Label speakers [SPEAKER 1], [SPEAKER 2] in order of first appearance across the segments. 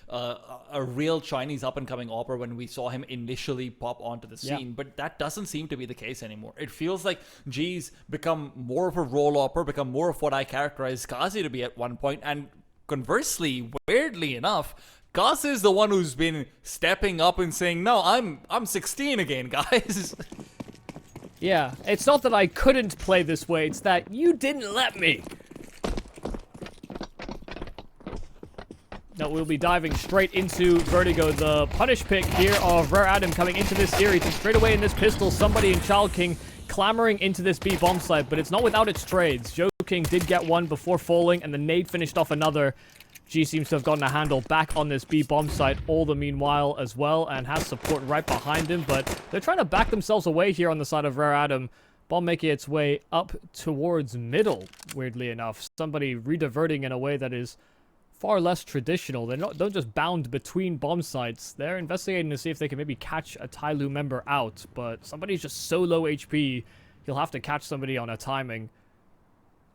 [SPEAKER 1] a real Chinese up-and-coming opera when we saw him initially pop onto the scene. But that doesn't seem to be the case anymore. It feels like G's become more of a role opera, become more of what I characterize Kazi to be at one point, and conversely, weirdly enough, Kazi is the one who's been stepping up and saying, "No, I'm 16 again, guys."
[SPEAKER 2] Yeah, it's not that I couldn't play this way, it's that you didn't let me. Now we'll be diving straight into Vertigo, the punish pick here of Rare Adam coming into this series, and straight away in this pistol, somebody in Child King clamoring into this B bomb site, but it's not without its trades. Joe King did get one before falling, and the nade finished off another. G seems to have gotten a handle back on this B bomb site all the meanwhile as well, and has support right behind him, but they're trying to back themselves away here on the side of Rare Adam. Bomb making its way up towards middle, weirdly enough. Somebody rediverting in a way that is far less traditional. They're not don't just bound between bomb sites. They're investigating to see if they can maybe catch a TYLOO member out, but somebody's just so low HP, he'll have to catch somebody on a timing.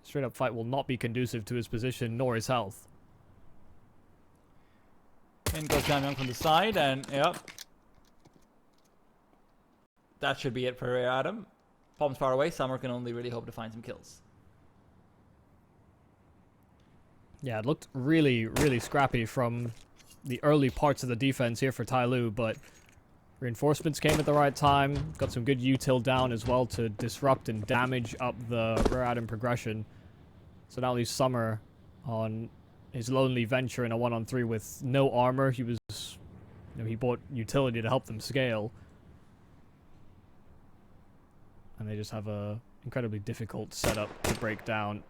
[SPEAKER 2] Straight up fight will not be conducive to his position nor his health.
[SPEAKER 1] In goes Jamyang from the side, and yep. That should be it for Rare Adam. Bomb's far away, Summer can only really hope to find some kills.
[SPEAKER 2] Yeah, it looked really, really scrappy from the early parts of the defense here for TYLOO, but reinforcements came at the right time. Got some good util down as well to disrupt and damage up the Rare Adam progression. So now leaves Summer on his lonely venture in a 1-on-3 with no armor. He was, he bought utility to help them scale. And they just have a incredibly difficult setup to break down.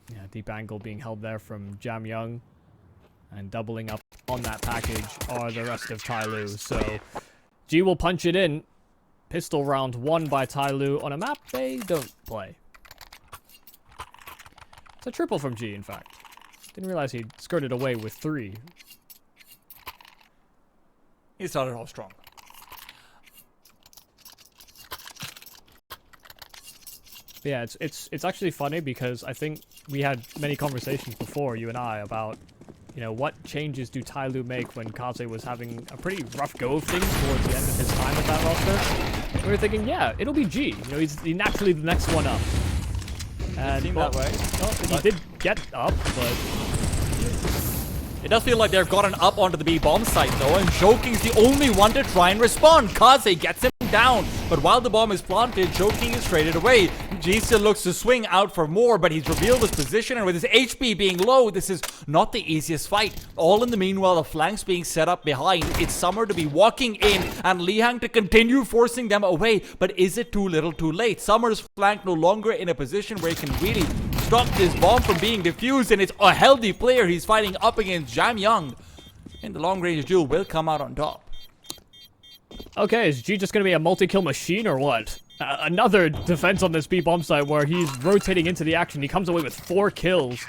[SPEAKER 2] Yeah, deep angle being held there from Jamyang. And doubling up on that package are the rest of TYLOO. So G will punch it in. Pistol round won by TYLOO on a map they don't play. It's a triple from G, in fact. Didn't realize he'd skirted away with 3.
[SPEAKER 1] He started off strong.
[SPEAKER 2] Yeah, it's actually funny because I think we had many conversations before, you and I, about, what changes do TYLOO make when Kaze was having a pretty rough go of things towards the end of his time at that roster. We were thinking, yeah, it'll be G. He's naturally the next one up. And
[SPEAKER 1] seemed that way.
[SPEAKER 2] Well, he did get up, but
[SPEAKER 1] it does feel like they've gotten up onto the B bomb site though, and Joking's the only one to try and respond. Kaze gets him down, but while the bomb is planted, Joking is traded away. G still looks to swing out for more, but he's revealed his position, and with his HP being low, this is not the easiest fight. All in the meanwhile, the flanks being set up behind. It's Summer to be walking in, and Lihang to continue forcing them away, but is it too little too late? Summer's flank no longer in a position where he can really stop this bomb from being defused, and it's a healthy player he's fighting up against Jamyang. And the long-range duel will come out on top.
[SPEAKER 2] Okay, is G just going to be a multi-kill machine or what? Another defense on this B bomb site where he's rotating into the action. He comes away with 4 kills.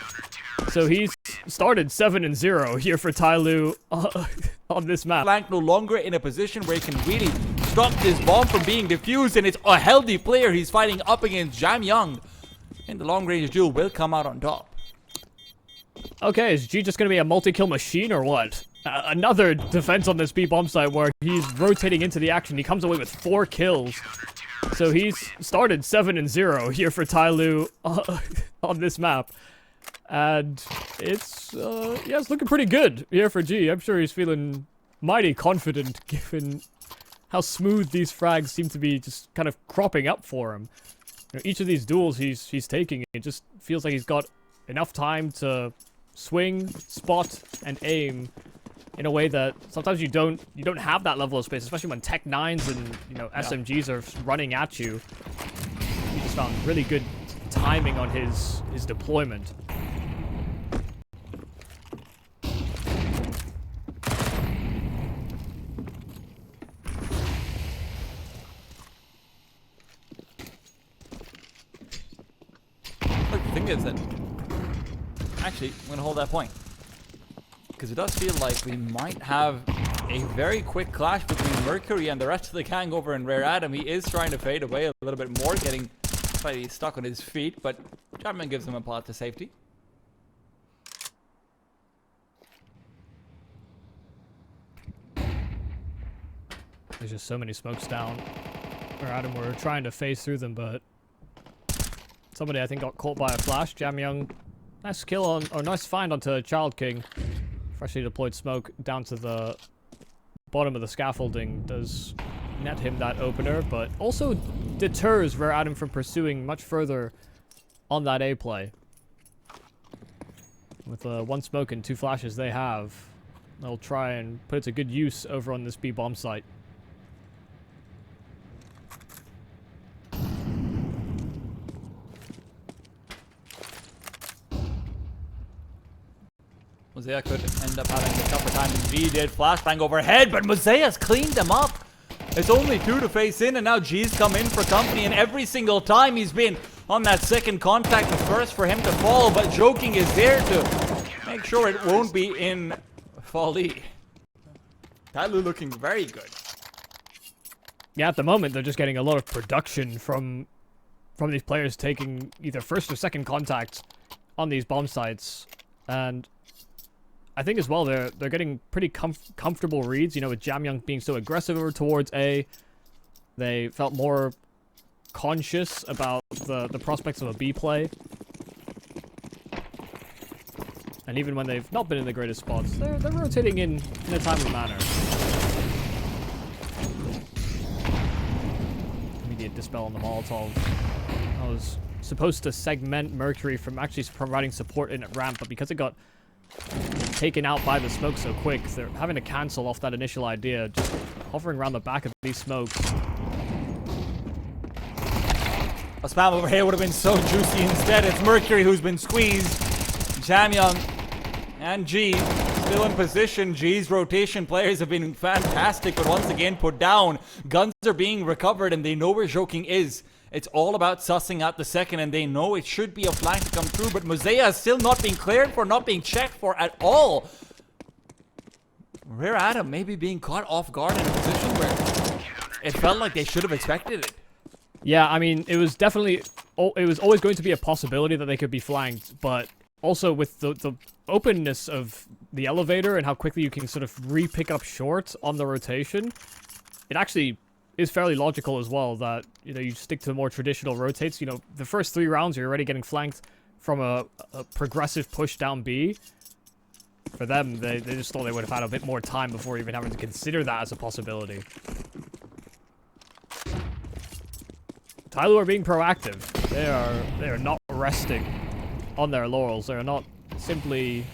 [SPEAKER 2] So he's started 7-0 here for TYLOO on this map.
[SPEAKER 1] Flank no longer in a position where he can really stop this bomb from being defused, and it's a healthy player he's fighting up against Jamyang. And the long-range duel will come out on top.
[SPEAKER 2] Okay, is G just going to be a multi-kill machine or what? Another defense on this B bomb site where he's rotating into the action. He comes away with 4 kills. So he's started 7-0 here for TYLOO on this map. And it's looking pretty good here for G. I'm sure he's feeling mighty confident given how smooth these frags seem to be just kind of cropping up for him. Each of these duels he's taking, it just feels like he's got enough time to swing, spot, and aim in a way that sometimes you don't have that level of space, especially when Tech 9s and SMGs are running at you. He just found really good timing on his deployment.
[SPEAKER 1] Look, the thing is that actually I'm gonna hold that point, because it does feel like we might have a very quick clash between Mercury and the rest of the gang over in Rare Adam. He is trying to fade away a little bit more, getting slightly stuck on his feet, but Chapman gives him a path to safety.
[SPEAKER 2] There's just so many smokes down. Where Adam were trying to phase through them, but somebody I think got caught by a flash. Jamyoung, nice kill on, or nice find onto Child King. Freshly deployed smoke down to the bottom of the scaffolding does net him that opener, but also deters Rare Adam from pursuing much further on that A play. With one smoke and 2 flashes they have, they'll try and put it to good use over on this B bomb site.
[SPEAKER 1] Mosaic could end up having a tougher time than G did. Flashbang overhead, but Mosaic's cleaned him up. It's only 2 to face in, and now G's come in for company, and every single time he's been on that second contact, the first for him to fall, but Joking is there to make sure it won't be in Folly. TYLOO looking very good.
[SPEAKER 2] Yeah, at the moment, they're just getting a lot of production from these players taking either first or second contact on these bomb sites, and I think as well they're getting pretty comfortable reads. You know, with Jamyoung being so aggressive over towards A, they felt more conscious about the prospects of a B play. And even when they've not been in the greatest spots, they're rotating in a timely manner. Immediate dispel on the Molotov. I was supposed to segment Mercury from actually providing support in at ramp, but because it got taken out by the smoke so quick, they're having to cancel off that initial idea, just hovering around the back of these smokes.
[SPEAKER 1] A spam over here would have been so juicy. Instead, it's Mercury who's been squeezed. Jamyoung and G still in position. G's rotation players have been fantastic, but once again put down. Guns are being recovered, and they know where Joking is. It's all about sussing out the second, and they know it should be a flank to come through, but Mosaic is still not being cleared for, not being checked for at all. Rare Adam maybe being caught off guard in a position where it felt like they should have expected it.
[SPEAKER 2] Yeah, I mean, it was definitely, it was always going to be a possibility that they could be flanked, but also with the openness of the elevator and how quickly you can sort of re-pick up short on the rotation, it actually is fairly logical as well that, you know, you stick to more traditional rotates. You know, the first 3 rounds you're already getting flanked from a progressive push down B. For them, they just thought they would have had a bit more time before even having to consider that as a possibility. TYLOO are being proactive. They are not resting on their laurels. They are not simply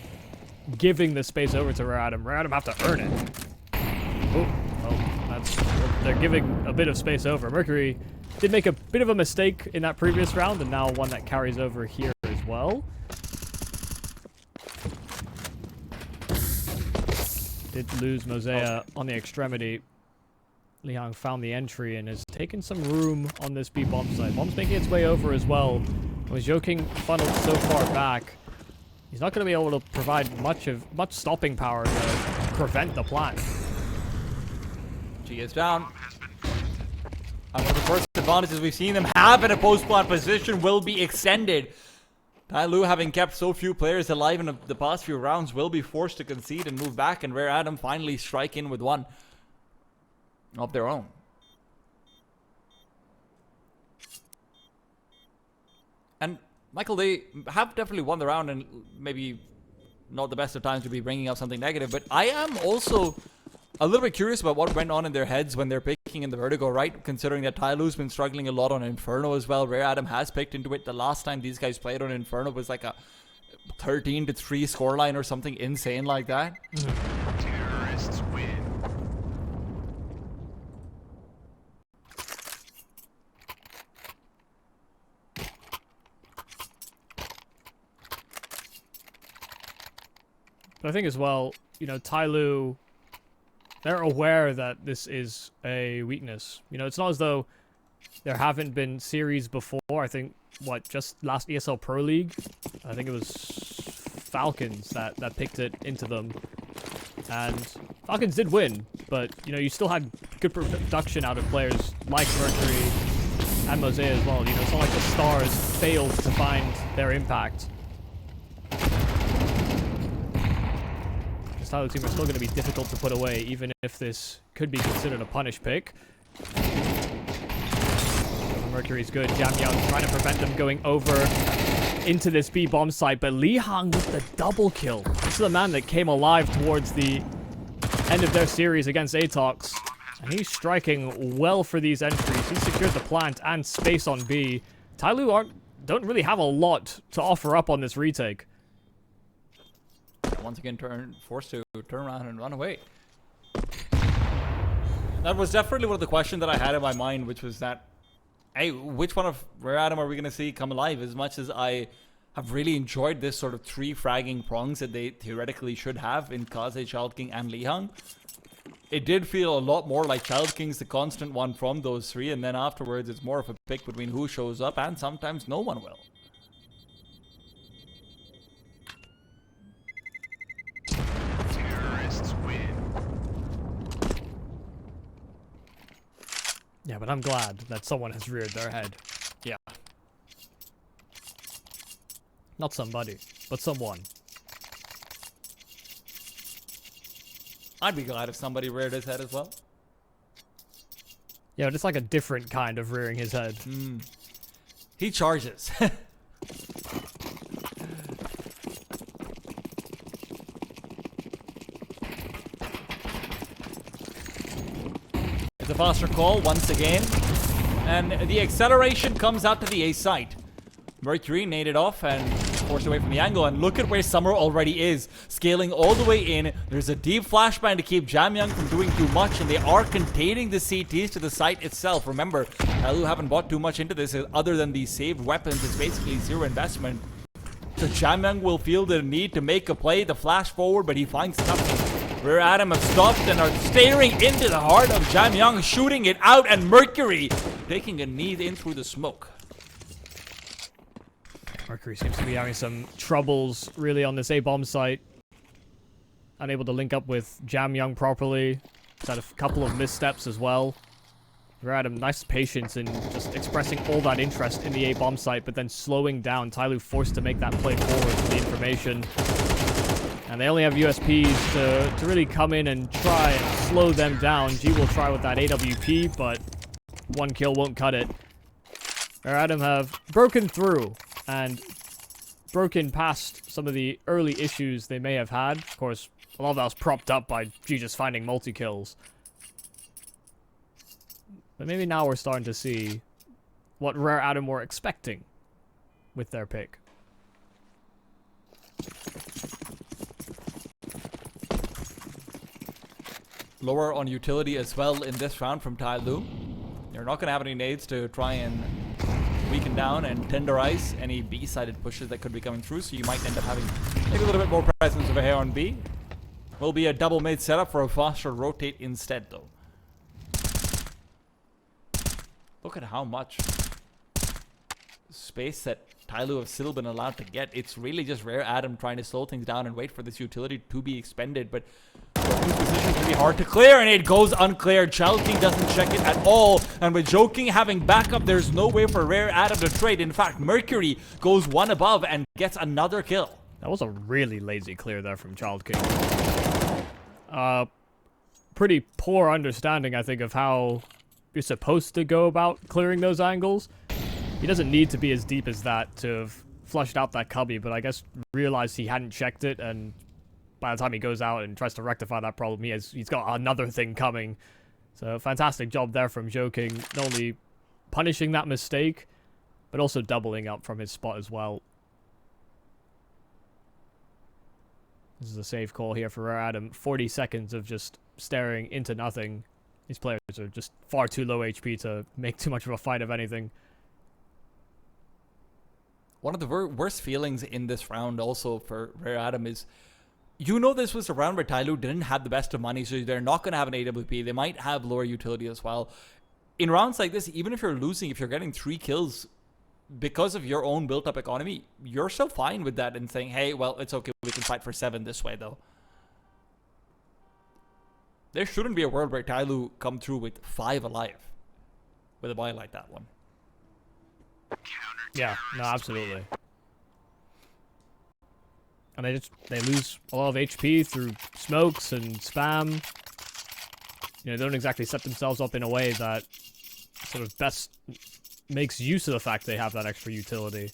[SPEAKER 2] giving the space over to Rare Adam. Rare Adam have to earn it. Oh, they're giving a bit of space over. Mercury did make a bit of a mistake in that previous round, and now one that carries over here as well. Did lose Mosaic on the extremity. Liang found the entry and has taken some room on this B bomb site. Bomb's making its way over as well. With Joking funneled so far back, he's not going to be able to provide much stopping power to prevent the plant.
[SPEAKER 1] G is down. And one of the first advantages we've seen them have in a post-plant position will be extended. TYLOO, having kept so few players alive in the past few rounds, will be forced to concede and move back, and Rare Adam finally strike in with one of their own. And Michael, they have definitely won the round, and maybe not the best of times to be bringing up something negative, but I am also a little bit curious about what went on in their heads when they're picking in the Vertigo, right? Considering that TYLOO's been struggling a lot on Inferno as well. Rare Adam has picked into it. The last time these guys played on Inferno was like a 13-3 scoreline or something insane like that.
[SPEAKER 3] Terrorists win.
[SPEAKER 2] But I think as well, you know, TYLOO, they're aware that this is a weakness. You know, it's not as though there haven't been series before. I think, just last ESL Pro League, I think it was Falcons that picked it into them. And Falcons did win, but, you know, you still had good production out of players like Mercury and Mosaic as well. You know, it's not like the Stars failed to find their impact. This TYLOO team are still going to be difficult to put away, even if this could be considered a punish pick. Mercury's good. Jam Young trying to prevent them going over into this B bomb site, but Li Hang with the double kill. This is the man that came alive towards the end of their series against Atox, and he's striking well for these entries. He secured the plant and space on B. TYLOO don't really have a lot to offer up on this retake.
[SPEAKER 1] Once again, forced to turn around and run away. That was definitely one of the questions that I had in my mind, which was that, hey, which one of Rare Adam are we going to see come alive? As much as I have really enjoyed this sort of 3 fragging prongs that they theoretically should have in Kaze, Child King, and Li Hang, it did feel a lot more like Child King's the constant one from those 3, and then afterwards it's more of a pick between who shows up, and sometimes no one will.
[SPEAKER 3] Terrorists win.
[SPEAKER 2] Yeah, but I'm glad that someone has reared their head.
[SPEAKER 1] Yeah.
[SPEAKER 2] Not somebody, but someone.
[SPEAKER 1] I'd be glad if somebody reared his head as well.
[SPEAKER 2] Yeah, but it's like a different kind of rearing his head.
[SPEAKER 1] He charges. It's a faster call once again. And the acceleration comes out to the A site. Mercury naded off and forced away from the angle, and look at where Summer already is, scaling all the way in. There's a deep flashbang to keep Jam Young from doing too much, and they are containing the CTs to the site itself. Remember, TYLOO haven't bought too much into this other than these saved weapons. It's basically 0 investment. So Jam Young will feel the need to make a play, the flash forward, but he finds nothing. Rare Adam have stopped and are staring into the heart of Jam Young, shooting it out, and Mercury taking a knee in through the smoke.
[SPEAKER 2] Mercury seems to be having some troubles, really, on this A-bomb site. Unable to link up with Jam Young properly. He's had a couple of missteps as well. Rare Adam, nice patience in just expressing all that interest in the A-bomb site, but then slowing down. TYLOO forced to make that play forward for the information. And they only have USPs to really come in and try and slow them down. G will try with that AWP, but 1 kill won't cut it. Rare Adam have broken through and broken past some of the early issues they may have had. Of course, a lot of that was propped up by G just finding multi-kills. But maybe now we're starting to see what Rare Adam were expecting with their pick.
[SPEAKER 1] Lower on utility as well in this round from TYLOO. You're not going to have any nades to try and weaken down and tenderize any B-sided pushes that could be coming through, so you might end up having maybe a little bit more presence over here on B. Will be a double mid setup for a faster rotate instead, though. Look at how much space that TYLOO have still been allowed to get. It's really just Rare Adam trying to slow things down and wait for this utility to be expended, but Joking position can be hard to clear, and it goes uncleared. Child King doesn't check it at all, and with Joking having backup, there's no way for Rare Adam to trade. In fact, Mercury goes 1 above and gets another kill.
[SPEAKER 2] That was a really lazy clear there from Child King. Pretty poor understanding, I think, of how you're supposed to go about clearing those angles. He doesn't need to be as deep as that to have flushed out that cubby, but I guess realized he hadn't checked it, and by the time he goes out and tries to rectify that problem, he's got another thing coming. So fantastic job there from Joking, not only punishing that mistake, but also doubling up from his spot as well. This is a safe call here for Rare Adam. 40 seconds of just staring into nothing. These players are just far too low HP to make too much of a fight of anything.
[SPEAKER 1] One of the worst feelings in this round also for Rare Adam is, you know, this was a round where TYLOO didn't have the best of money, so they're not going to have an AWP. They might have lower utility as well. In rounds like this, even if you're losing, if you're getting 3 kills because of your own built-up economy, you're still fine with that and saying, hey, well, it's okay, we can fight for 7 this way, though. There shouldn't be a world where TYLOO come through with 5 alive with a buy like that one.
[SPEAKER 2] Yeah, no, absolutely. And they lose a lot of HP through smokes and spam. You know, they don't exactly set themselves up in a way that sort of best makes use of the fact they have that extra utility.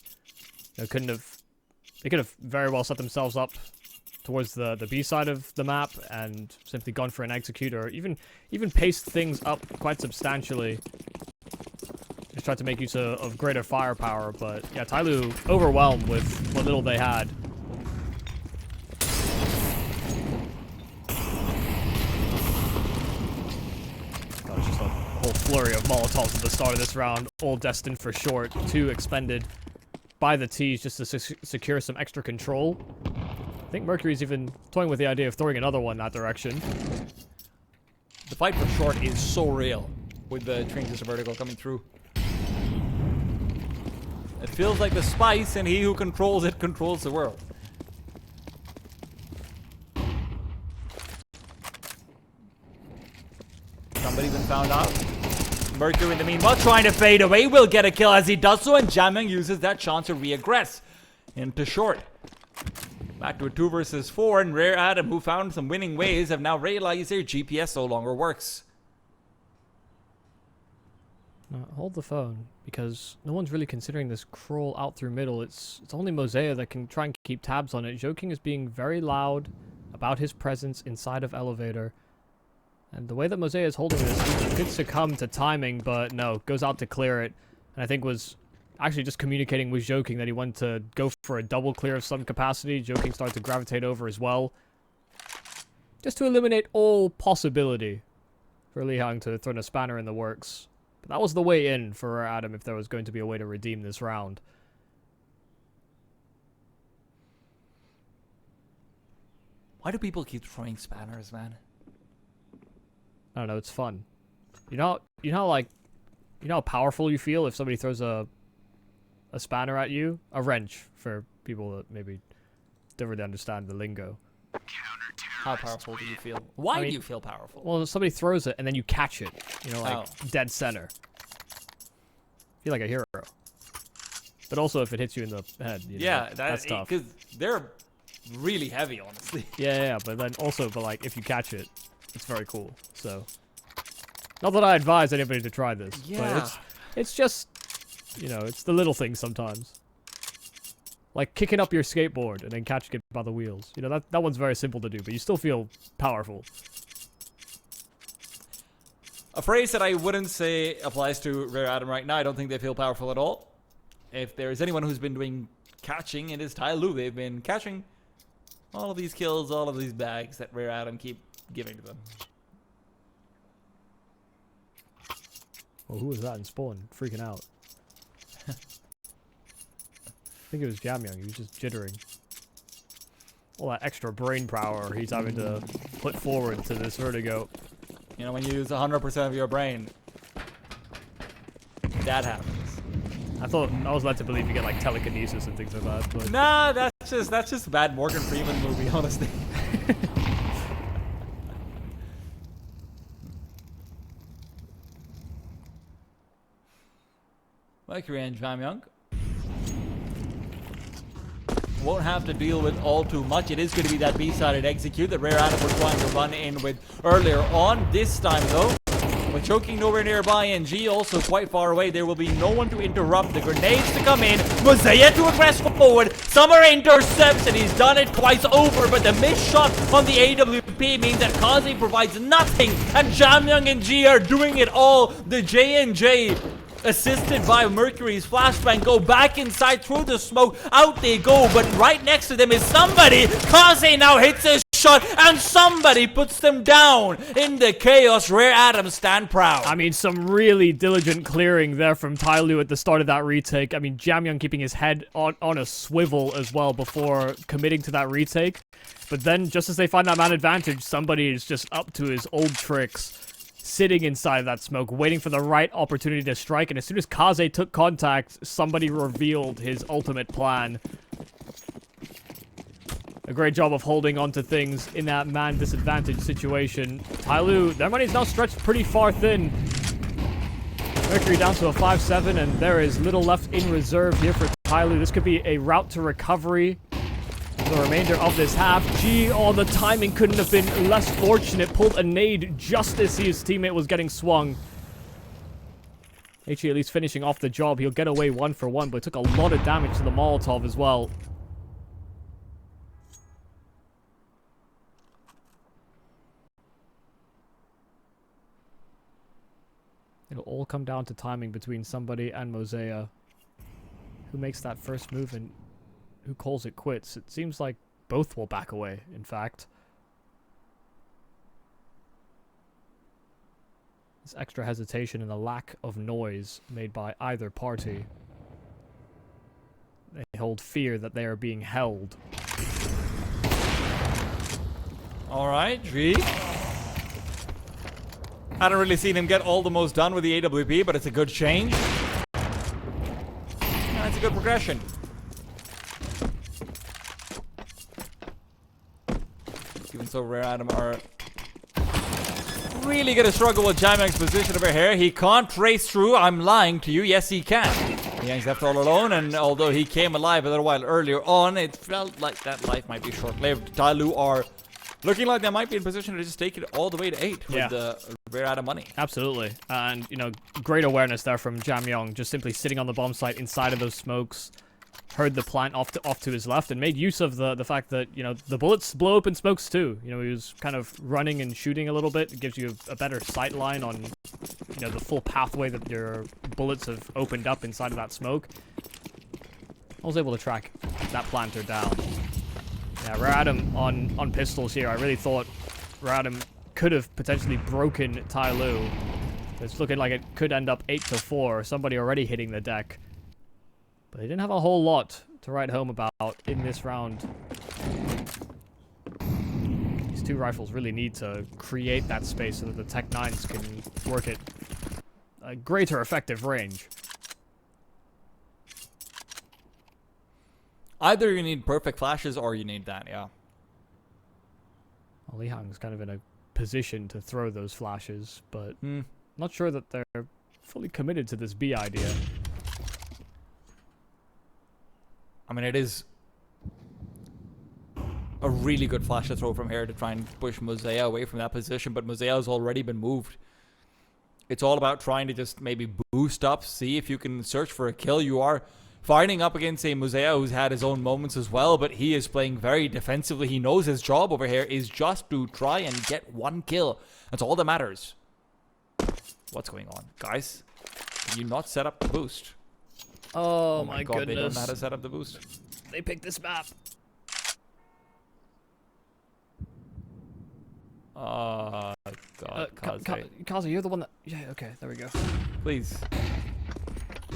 [SPEAKER 2] They could have very well set themselves up towards the B side of the map and simply gone for an execute, or even paced things up quite substantially. Just tried to make use of greater firepower, but yeah, TYLOO overwhelmed with what little they had. That was just a whole flurry of Molotovs at the start of this round, all destined for short. 2 expended by the T's just to secure some extra control. I think Mercury's even toying with the idea of throwing another one that direction.
[SPEAKER 1] The fight for short is so real with the Trains of Vertigo coming through. It feels like the spice, and he who controls it controls the world. Somebody been found out. Mercury in the meanwhile trying to fade away, will get a kill as he does so, and Jamyang uses that chance to re-aggress into short. Back to a 2 versus 4, and Rare Adam, who found some winning ways, have now realized their GPS no longer works.
[SPEAKER 2] Hold the phone, because no one's really considering this crawl out through middle. It's only Mosea that can try and keep tabs on it. Joking is being very loud about his presence inside of elevator. And the way that Mosea is holding this, he could succumb to timing, but no, goes out to clear it. And I think was actually just communicating with Joking that he wanted to go for a double clear of some capacity. Joking started to gravitate over as well, just to eliminate all possibility for Li Hang to throw a spanner in the works. But that was the way in for Adam if there was going to be a way to redeem this round.
[SPEAKER 1] Why do people keep throwing spanners, man?
[SPEAKER 2] I don't know, it's fun. You know how powerful you feel if somebody throws a spanner at you? A wrench, for people that maybe don't really understand the lingo.
[SPEAKER 1] How powerful do you feel? Why do you feel powerful?
[SPEAKER 2] Well, somebody throws it and then you catch it, you know, like dead center. Feel like a hero. But also if it hits you in the head, you know, that's tough.
[SPEAKER 1] Because they're really heavy, honestly.
[SPEAKER 2] Yeah, but then also, like, if you catch it, it's very cool. So, not that I advise anybody to try this, but it's just, you know, it's the little things sometimes. Like kicking up your skateboard and then catching it by the wheels. You know, that one's very simple to do, but you still feel powerful.
[SPEAKER 1] A phrase that I wouldn't say applies to Rare Adam right now. I don't think they feel powerful at all. If there is anyone who's been doing catching, it is TYLOO. They've been catching all of these kills, all of these bags that Rare Adam keep giving to them.
[SPEAKER 2] Oh, who was that in spawn? Freaking out. I think it was Jamyang. He was just jittering. All that extra brain power he's having to put forward to this Vertigo.
[SPEAKER 1] You know, when you use 100% of your brain, that happens.
[SPEAKER 2] I was led to believe you get like telekinesis and things like that. But
[SPEAKER 1] nah, that's just a bad Morgan Freeman movie, honestly. Mercury and Jamyang won't have to deal with all too much. It is going to be that B-sided execute that Rare Adam was trying to run in with earlier on. This time, though, with Choking nowhere nearby and G also quite far away, there will be no one to interrupt. The grenades to come in. Mosea to aggress forward. Summer intercepts, and he's done it twice over, but the missed shot on the AWP means that Kaze provides nothing, and Jamyang and G are doing it all. The J&J, assisted by Mercury's flashbang, go back inside through the smoke. Out they go, but right next to them is somebody. Kaze now hits a shot, and somebody puts them down in the chaos. Rare Adam stand proud.
[SPEAKER 2] I mean, some really diligent clearing there from TYLOO at the start of that retake. I mean, Jamyang keeping his head on a swivel as well before committing to that retake. But then, just as they find that man advantage, somebody is just up to his old tricks, sitting inside of that smoke, waiting for the right opportunity to strike. And as soon as Kaze took contact, somebody revealed his ultimate plan. A great job of holding onto things in that man disadvantage situation. TYLOO, their money's now stretched pretty far thin. Mercury down to a 5-7, and there is little left in reserve here for TYLOO. This could be a route to recovery for the remainder of this half. Oh, the timing couldn't have been less fortunate. Pulled a nade just as his teammate was getting swung. HE at least finishing off the job. He'll get away 1 for 1, but took a lot of damage to the Molotov as well. It'll all come down to timing between somebody and Mosea. Who makes that first move and who calls it quits? It seems like both will back away, in fact. This extra hesitation and the lack of noise made by either party. They hold fear that they are being held.
[SPEAKER 1] Alright, G. Hadn't really seen him get all the most done with the AWP, but it's a good change. Yeah, it's a good progression. Even so, Rare Adam are really gonna struggle with Jamyang's position over here. He can't trace through. I'm lying to you. Yes, he can. Yang's left all alone, and although he came alive a little while earlier on, it felt like that life might be short-lived. TYLOO are looking like they might be in position to just take it all the way to 8 with the Rare Adam money.
[SPEAKER 2] Absolutely. And, you know, great awareness there from Jamyang, just simply sitting on the bomb site inside of those smokes. Heard the plant off to his left and made use of the fact that, you know, the bullets blow open smokes too. You know, he was kind of running and shooting a little bit. It gives you a better sight line on, you know, the full pathway that your bullets have opened up inside of that smoke. I was able to track that planter down. Yeah, Rare Adam on pistols here. I really thought Rare Adam could have potentially broken TYLOO. It's looking like it could end up 8-4. Somebody already hitting the deck. But they didn't have a whole lot to write home about in this round. These two rifles really need to create that space so that the Tech 9s can work at a greater effective range.
[SPEAKER 1] Either you need perfect flashes or you need that, yeah.
[SPEAKER 2] Well, Lihang's kind of in a position to throw those flashes, but not sure that they're fully committed to this B idea.
[SPEAKER 1] I mean, it is a really good flash to throw from here to try and push Mosea away from that position, but Mosea has already been moved. It's all about trying to just maybe boost up, see if you can search for a kill. You are fighting up against a Mosea who's had his own moments as well, but he is playing very defensively. He knows his job over here is just to try and get 1 kill. That's all that matters. What's going on? Guys, can you not set up the boost?
[SPEAKER 2] Oh my
[SPEAKER 1] God,
[SPEAKER 2] goodness.
[SPEAKER 1] they don't know how to set up the boost.
[SPEAKER 2] They picked this map.
[SPEAKER 1] God, Kaze.
[SPEAKER 2] Kaze, you're the one that... Yeah, okay, there we go.
[SPEAKER 1] Please.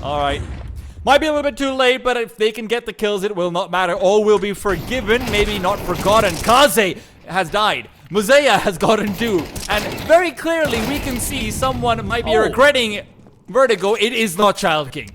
[SPEAKER 1] Alright. Might be a little bit too late, but if they can get the kills, it will not matter. All will be forgiven, maybe not forgotten. Kaze has died. Mosea has gotten 2. And very clearly, we can see someone might be regretting Vertigo. It is not Child King.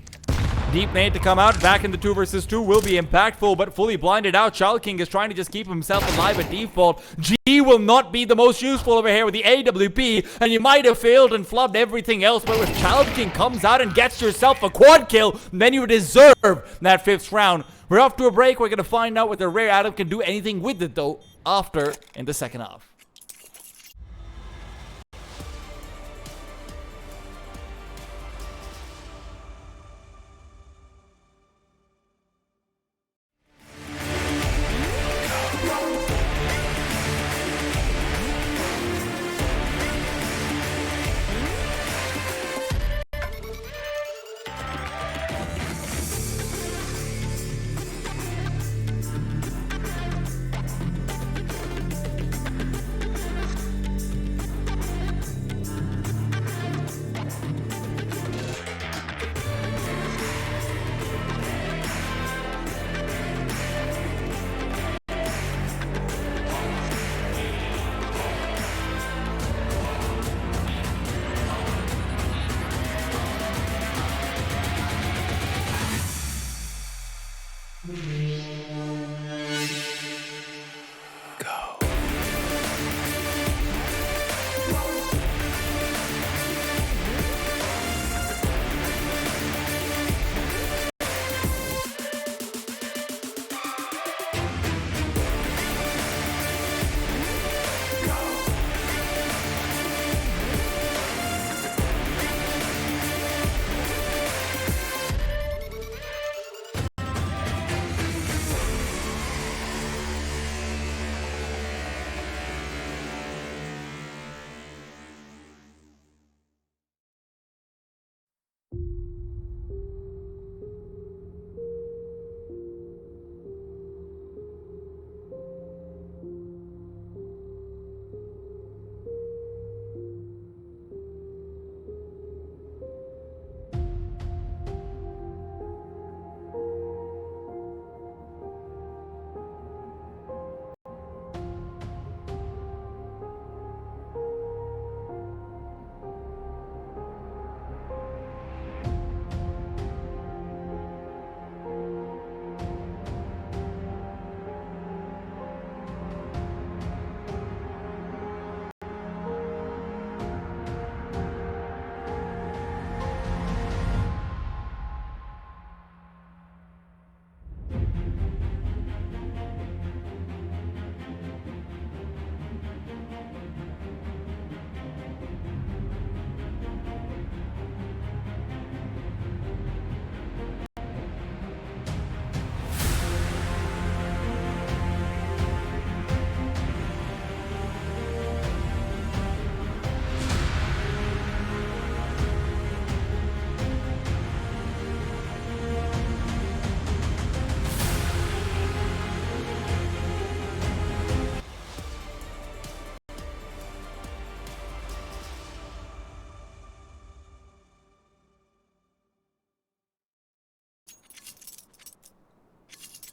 [SPEAKER 1] Deep nade to come out, back in the 2 versus 2 will be impactful, but fully blinded out. Child King is trying to just keep himself alive at default. G will not be the most useful over here with the AWP, and you might have failed and flubbed everything else, but if Child King comes out and gets yourself a quad kill, then you deserve that 5th round. We're off to a break. We're going to find out whether Rare Adam can do anything with it, though, after in the second half.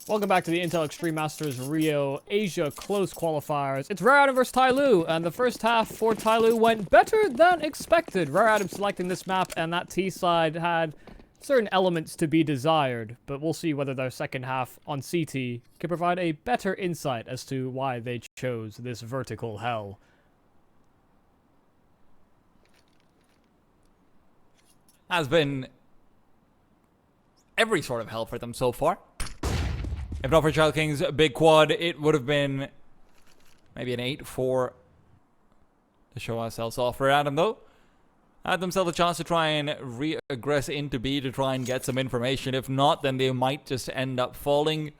[SPEAKER 2] Welcome back to the Intel Extreme Masters Rio Asia close qualifiers. It's Rare Adam versus TYLOO, and the first half for TYLOO went better than expected. Rare Adam selecting this map, and that T side had certain elements to be desired, but we'll see whether their second half on CT can provide a better insight as to why they chose this vertical hell.
[SPEAKER 1] Has been every sort of hell for them so far. If not for Child King's big quad, it would have been maybe an 8-4 to show ourselves off. For Adam, though, had themselves a chance to try and regress into B to try and get some information. If not, then they might just end up falling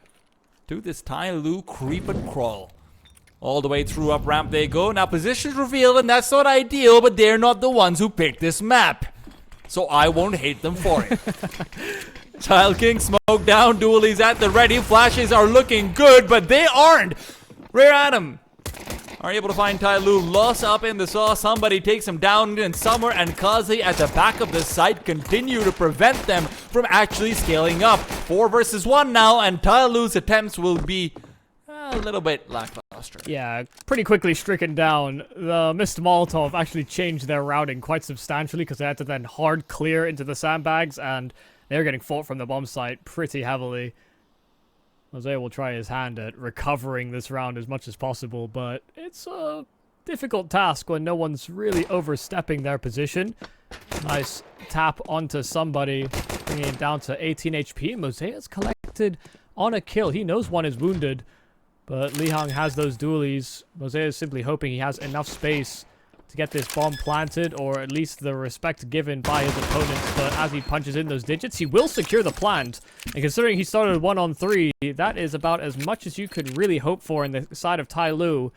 [SPEAKER 1] to this TYLOO creep and crawl. All the way through up ramp they go. Now positions revealed, and that's not ideal, but they're not the ones who picked this map. So I won't hate them for it. Child King smoke down, dualies at the ready, flashes are looking good, but they aren't. Rare Adam are able to find TYLOO lost up in the saw. Somebody takes him down, and Summer and Kaze at the back of the site continue to prevent them from actually scaling up. 4 versus 1 now, and TYLOO's attempts will be a little bit lackluster.
[SPEAKER 2] Yeah, pretty quickly stricken down. The missed Molotov actually changed their routing quite substantially because they had to then hard clear into the sandbags, and they're getting fought from the bomb site pretty heavily. Jose will try his hand at recovering this round as much as possible, but it's a difficult task when no one's really overstepping their position. Nice tap onto somebody, bringing it down to 18 HP. Mosea's collected on a kill. He knows one is wounded, but Li Hang has those dualies. Mosea is simply hoping he has enough space to get this bomb planted, or at least the respect given by his opponents. But as he punches in those digits, he will secure the plant. And considering he started 1-on-3, that is about as much as you could really hope for in the side of TYLOO.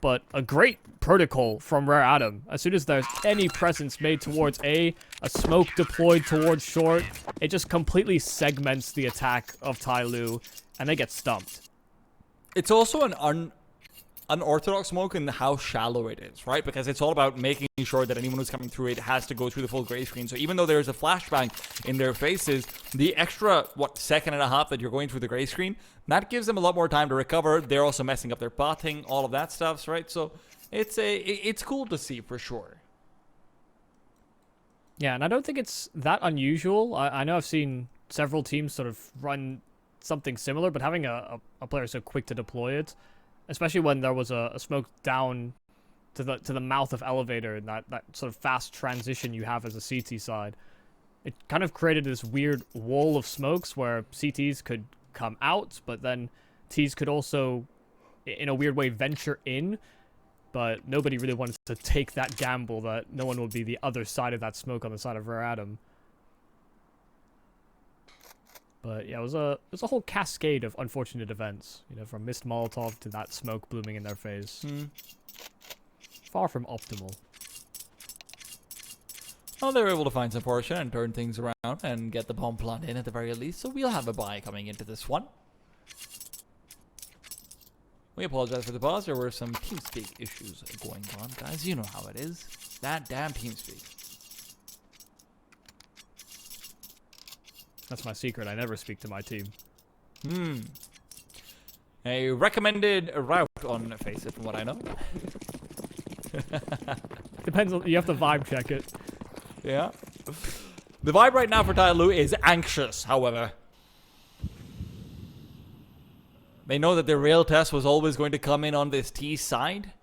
[SPEAKER 2] But a great protocol from Rare Adam. As soon as there's any presence made towards A, a smoke deployed towards short, it just completely segments the attack of TYLOO, and they get stumped.
[SPEAKER 1] It's also an unorthodox smoke in how shallow it is, right? Because it's all about making sure that anyone who's coming through it has to go through the full gray screen. So even though there's a flashbang in their faces, the extra, second and a half that you're going through the gray screen, that gives them a lot more time to recover. They're also messing up their potting, all of that stuff, right? So it's cool to see for sure.
[SPEAKER 2] Yeah, and I don't think it's that unusual. I know I've seen several teams sort of run something similar, but having a player so quick to deploy it, especially when there was a smoke down to the mouth of elevator, and that sort of fast transition you have as a CT side, it kind of created this weird wall of smokes where CTs could come out, but then Ts could also, in a weird way, venture in. But nobody really wanted to take that gamble that no one would be the other side of that smoke on the side of Rare Adam. But yeah, it was a whole cascade of unfortunate events, you know, from missed Molotov to that smoke blooming in their face. Far from optimal.
[SPEAKER 1] Well, they were able to find some portion and turn things around and get the bomb plant in at the very least, so we'll have a bye coming into this one. We apologize for the pause. There were some TeamSpeak issues going on, guys. You know how it is. That damn TeamSpeak.
[SPEAKER 2] That's my secret. I never speak to my team.
[SPEAKER 1] A recommended route on Faceit, from what I know.
[SPEAKER 2] Depends on, you have to vibe check it.
[SPEAKER 1] Yeah. The vibe right now for TYLOO is anxious, however. They know that their real test was always going to come in on this T side,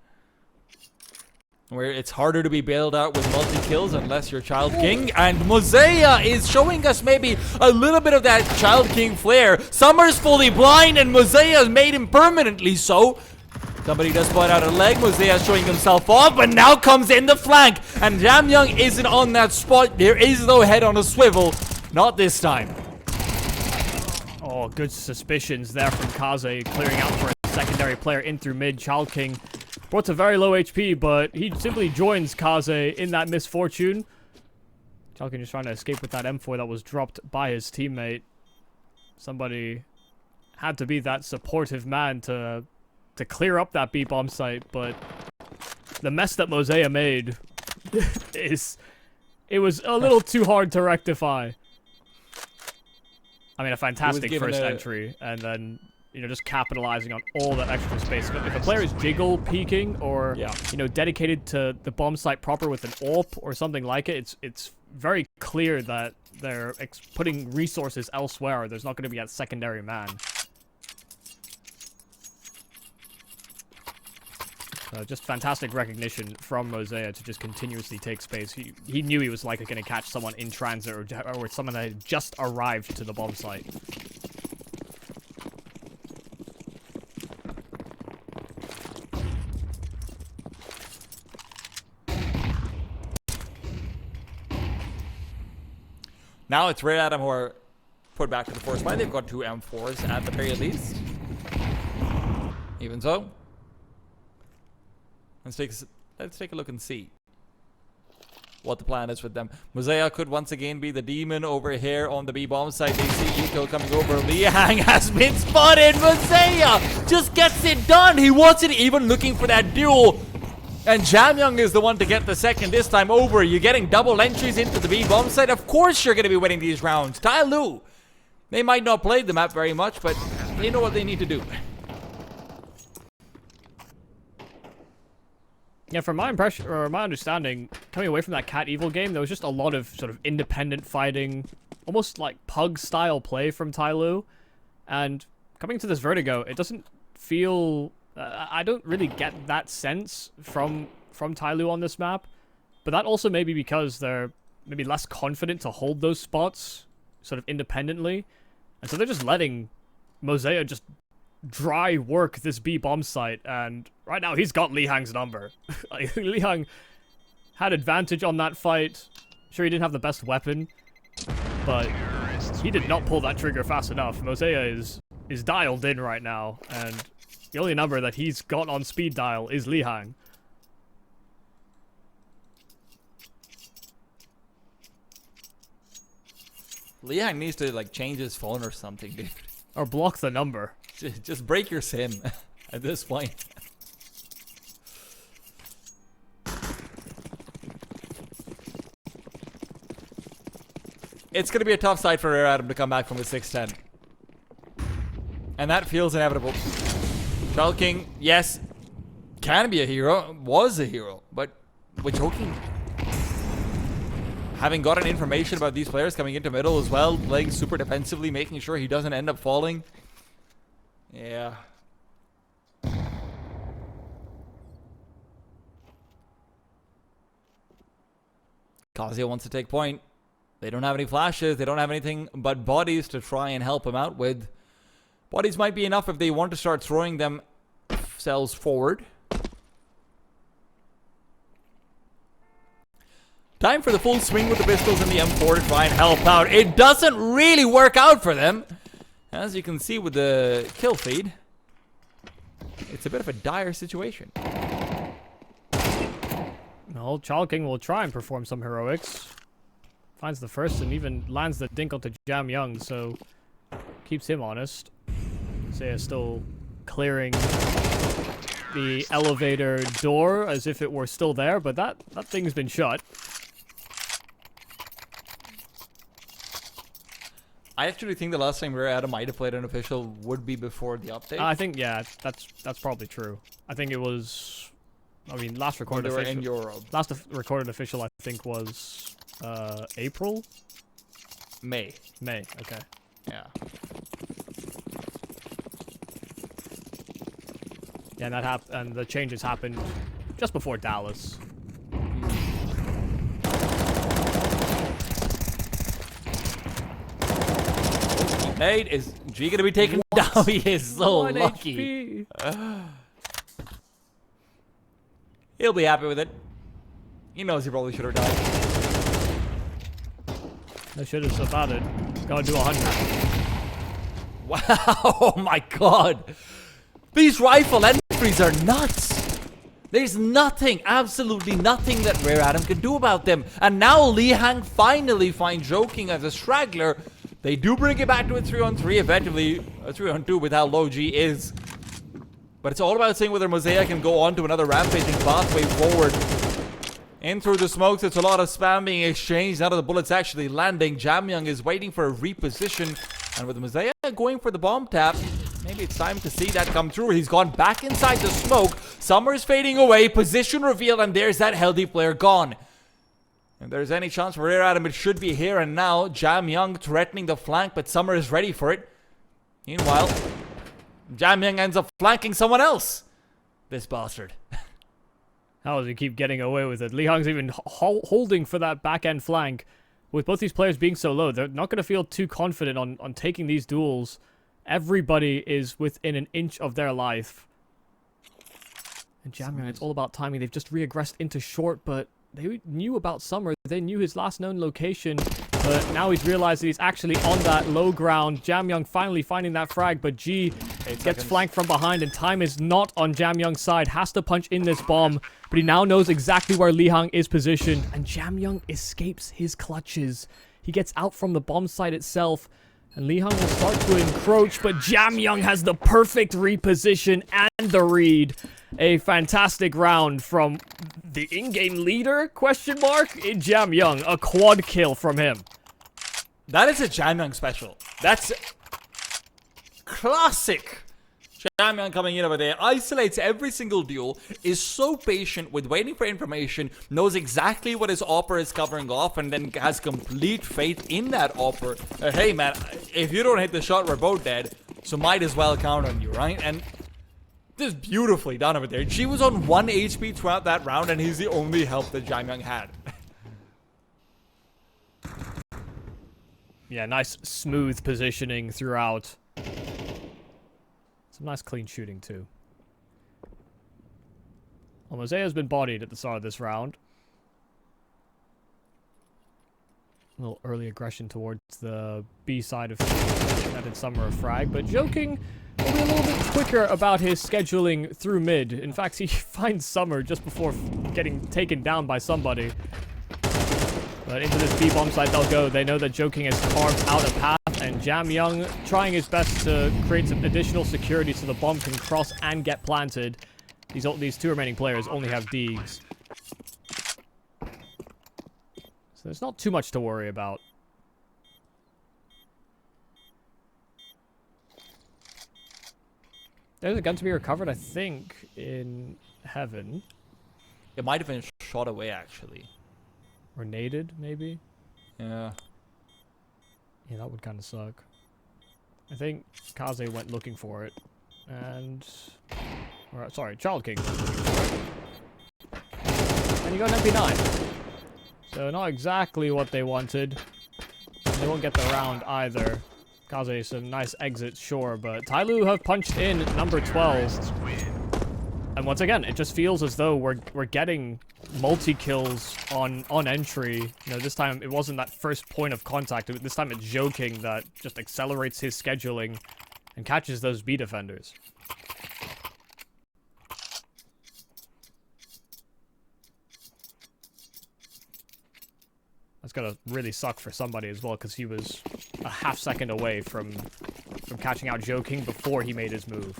[SPEAKER 1] where it's harder to be bailed out with multi-kills unless you're Child King. And Mosea is showing us maybe a little bit of that Child King flair. Summer's fully blind, and Mosea made him permanently so. Somebody does point out a leg. Mosea showing himself off, but now comes in the flank. And Jamyoung isn't on that spot. There is no head on a swivel. Not this time.
[SPEAKER 2] Oh, good suspicions there from Kaze, clearing out for a secondary player in through mid. Child King brought to very low HP, but he simply joins Kaze in that misfortune. Child King just trying to escape with that M4 that was dropped by his teammate. Somebody had to be that supportive man to clear up that B-bomb site, but the mess that Mosea made it was a little too hard to rectify. I mean, a fantastic first entry, and then you know, just capitalizing on all that extra space. If a player is jiggle peeking or, you know, dedicated to the bomb site proper with an AWP or something like it, it's very clear that they're putting resources elsewhere, or there's not going to be that secondary man. Just fantastic recognition from Mosaic to just continuously take space. He knew he was likely going to catch someone in transit or someone that had just arrived to the bomb site.
[SPEAKER 1] Now it's Red Atom who are put back to the force line. They've got 2 M4s at the very least. Even so, let's take a look and see what the plan is with them. Mosaic could once again be the demon over here on the B bomb site. They see Eco coming over. Liang has been spotted. Mosaic just gets it done. He wasn't even looking for that duel. And Jamyoung is the one to get the second this time over. You're getting double entries into the B bomb site. Of course you're going to be winning these rounds. TYLOO, they might not play the map very much, but they know what they need to do.
[SPEAKER 2] Yeah, from my impression, or my understanding, coming away from that Cat Evil game, there was just a lot of sort of independent fighting, almost like Pug-style play from TYLOO. And coming to this Vertigo, it doesn't feel... I don't really get that sense from TYLOO on this map. But that also may be because they're maybe less confident to hold those spots sort of independently. And so they're just letting Mosaic just dry work this B bomb site, and right now he's got Lihang's number. Like, Lihang had advantage on that fight. Sure, he didn't have the best weapon, but he did not pull that trigger fast enough. Mosaic is dialed in right now, and the only number that he's got on speed dial is Lihang.
[SPEAKER 1] Liang needs to like change his phone or something, dude.
[SPEAKER 2] Or block the number.
[SPEAKER 1] Just break your SIM at this point. It's going to be a tough side for Rare Adam to come back from the 6-10. And that feels inevitable. Child King, yes, can be a hero, was a hero, but with Joking having gotten information about these players coming into middle as well, playing super defensively, making sure he doesn't end up falling. Yeah. Kazuya wants to take point. They don't have any flashes. They don't have anything but bodies to try and help him out with. Bodies might be enough if they want to start throwing themselves forward. Time for the full swing with the pistols and the M4 to try and help out. It doesn't really work out for them. As you can see with the kill feed, it's a bit of a dire situation.
[SPEAKER 2] Well, Child King will try and perform some heroics. Finds the first and even lands the dink onto Jamyoung, so keeps him honest. Seiya still clearing the elevator door as if it were still there, but that thing's been shut.
[SPEAKER 1] I actually think the last time Rare Adam might have played an official would be before the update.
[SPEAKER 2] I think, yeah, that's probably true. I think it was, I mean, last recorded official.
[SPEAKER 1] In Europe.
[SPEAKER 2] Last recorded official, I think, was April?
[SPEAKER 1] May,
[SPEAKER 2] okay.
[SPEAKER 1] yeah.
[SPEAKER 2] Yeah, and the changes happened just before Dallas.
[SPEAKER 1] Nate, is G gonna be taken down? He is so lucky. He'll be happy with it. He knows he probably should have died.
[SPEAKER 2] They should have about it. Gotta do 100.
[SPEAKER 1] Wow, oh my god. These rifle entries are nuts. There's nothing, absolutely nothing that Rare Adam can do about them. And now Lihang finally finds Joking as a straggler. They do bring it back to a 3-on-3, effectively a 3-on-2 with how low G is. But it's all about seeing whether Mosaic can go on to another rampaging pathway forward. In through the smokes, it's a lot of spam being exchanged. None of the bullets actually landing. Jamyoung is waiting for a reposition. And with Mosaic going for the bomb tap, Maybe it's time to see that come through. He's gone back inside the smoke. Summer's fading away. Position reveal, and there's that healthy player gone. If there's any chance for Rear Adam, it should be here and now. Jam Young threatening the flank, but Summer is ready for it. Meanwhile, Jam Young ends up flanking someone else. This bastard.
[SPEAKER 2] How does he keep getting away with it? Li Hong's even holding for that back-end flank. With both these players being so low, they're not going to feel too confident on taking these duels. Everybody is within an inch of their life. And Jam Young, it's all about timing. They've just regressed into short, but they knew about Summer. They knew his last known location, but now he's realized that he's actually on that low ground. Jam Young finally finding that frag, but G gets flanked from behind, and time is not on Jam Young's side. Has to punch in this bomb, but he now knows exactly where Li Hong is positioned, and Jam Young escapes his clutches. He gets out from the bomb site itself, and Li Hong will start to encroach, but Jam Young has the perfect reposition and the read. A fantastic round from the in-game leader, question mark, in Jam Young. A quad kill from him.
[SPEAKER 1] That is a Jam Young special. That's classic. Jam Young coming in over there, isolates every single duel, is so patient with waiting for information, knows exactly what his AWPer is covering off, and then has complete faith in that AWPer. Hey man, if you don't hit the shot, we're both dead, so might as well count on you, right? And just beautifully done over there. She was on 1 HP throughout that round, and he's the only help that Jam Young had.
[SPEAKER 2] Yeah, nice smooth positioning throughout. Some nice clean shooting too. Well, Mosea's been bodied at the start of this round. A little early aggression towards the B side of things. That did Summer a frag, but Joking will be a little bit quicker about his scheduling through mid. In fact, he finds Summer just before getting taken down by somebody. But into this B bomb site they'll go. They know that Joking has carved out a path, and Jam Young trying his best to create some additional security so the bomb can cross and get planted. These two remaining players only have Deegs. So there's not too much to worry about. There's a gun to be recovered, I think, in Heaven.
[SPEAKER 1] It might have been shot away, actually.
[SPEAKER 2] Or naded, maybe?
[SPEAKER 1] Yeah.
[SPEAKER 2] Yeah, that would kind of suck. I think Kaze went looking for it. And... Or, sorry, Child King. And you got an MP9. So not exactly what they wanted. They won't get the round either. Kaze, some nice exits, sure, but TYLOO have punched in number 12. And once again, it just feels as though we're getting multi-kills on entry. You know, this time it wasn't that first point of contact. This time it's Joking that just accelerates his scheduling and catches those B defenders. That's gonna really suck for somebody as well, because he was a half second away from catching out Joking before he made his move.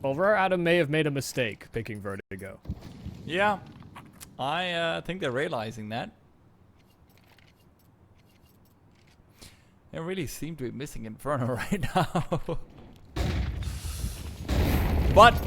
[SPEAKER 2] Well, Rare Adam may have made a mistake picking Vertigo.
[SPEAKER 1] Yeah. I think they're realizing that. They really seem to be missing Inferno right now. But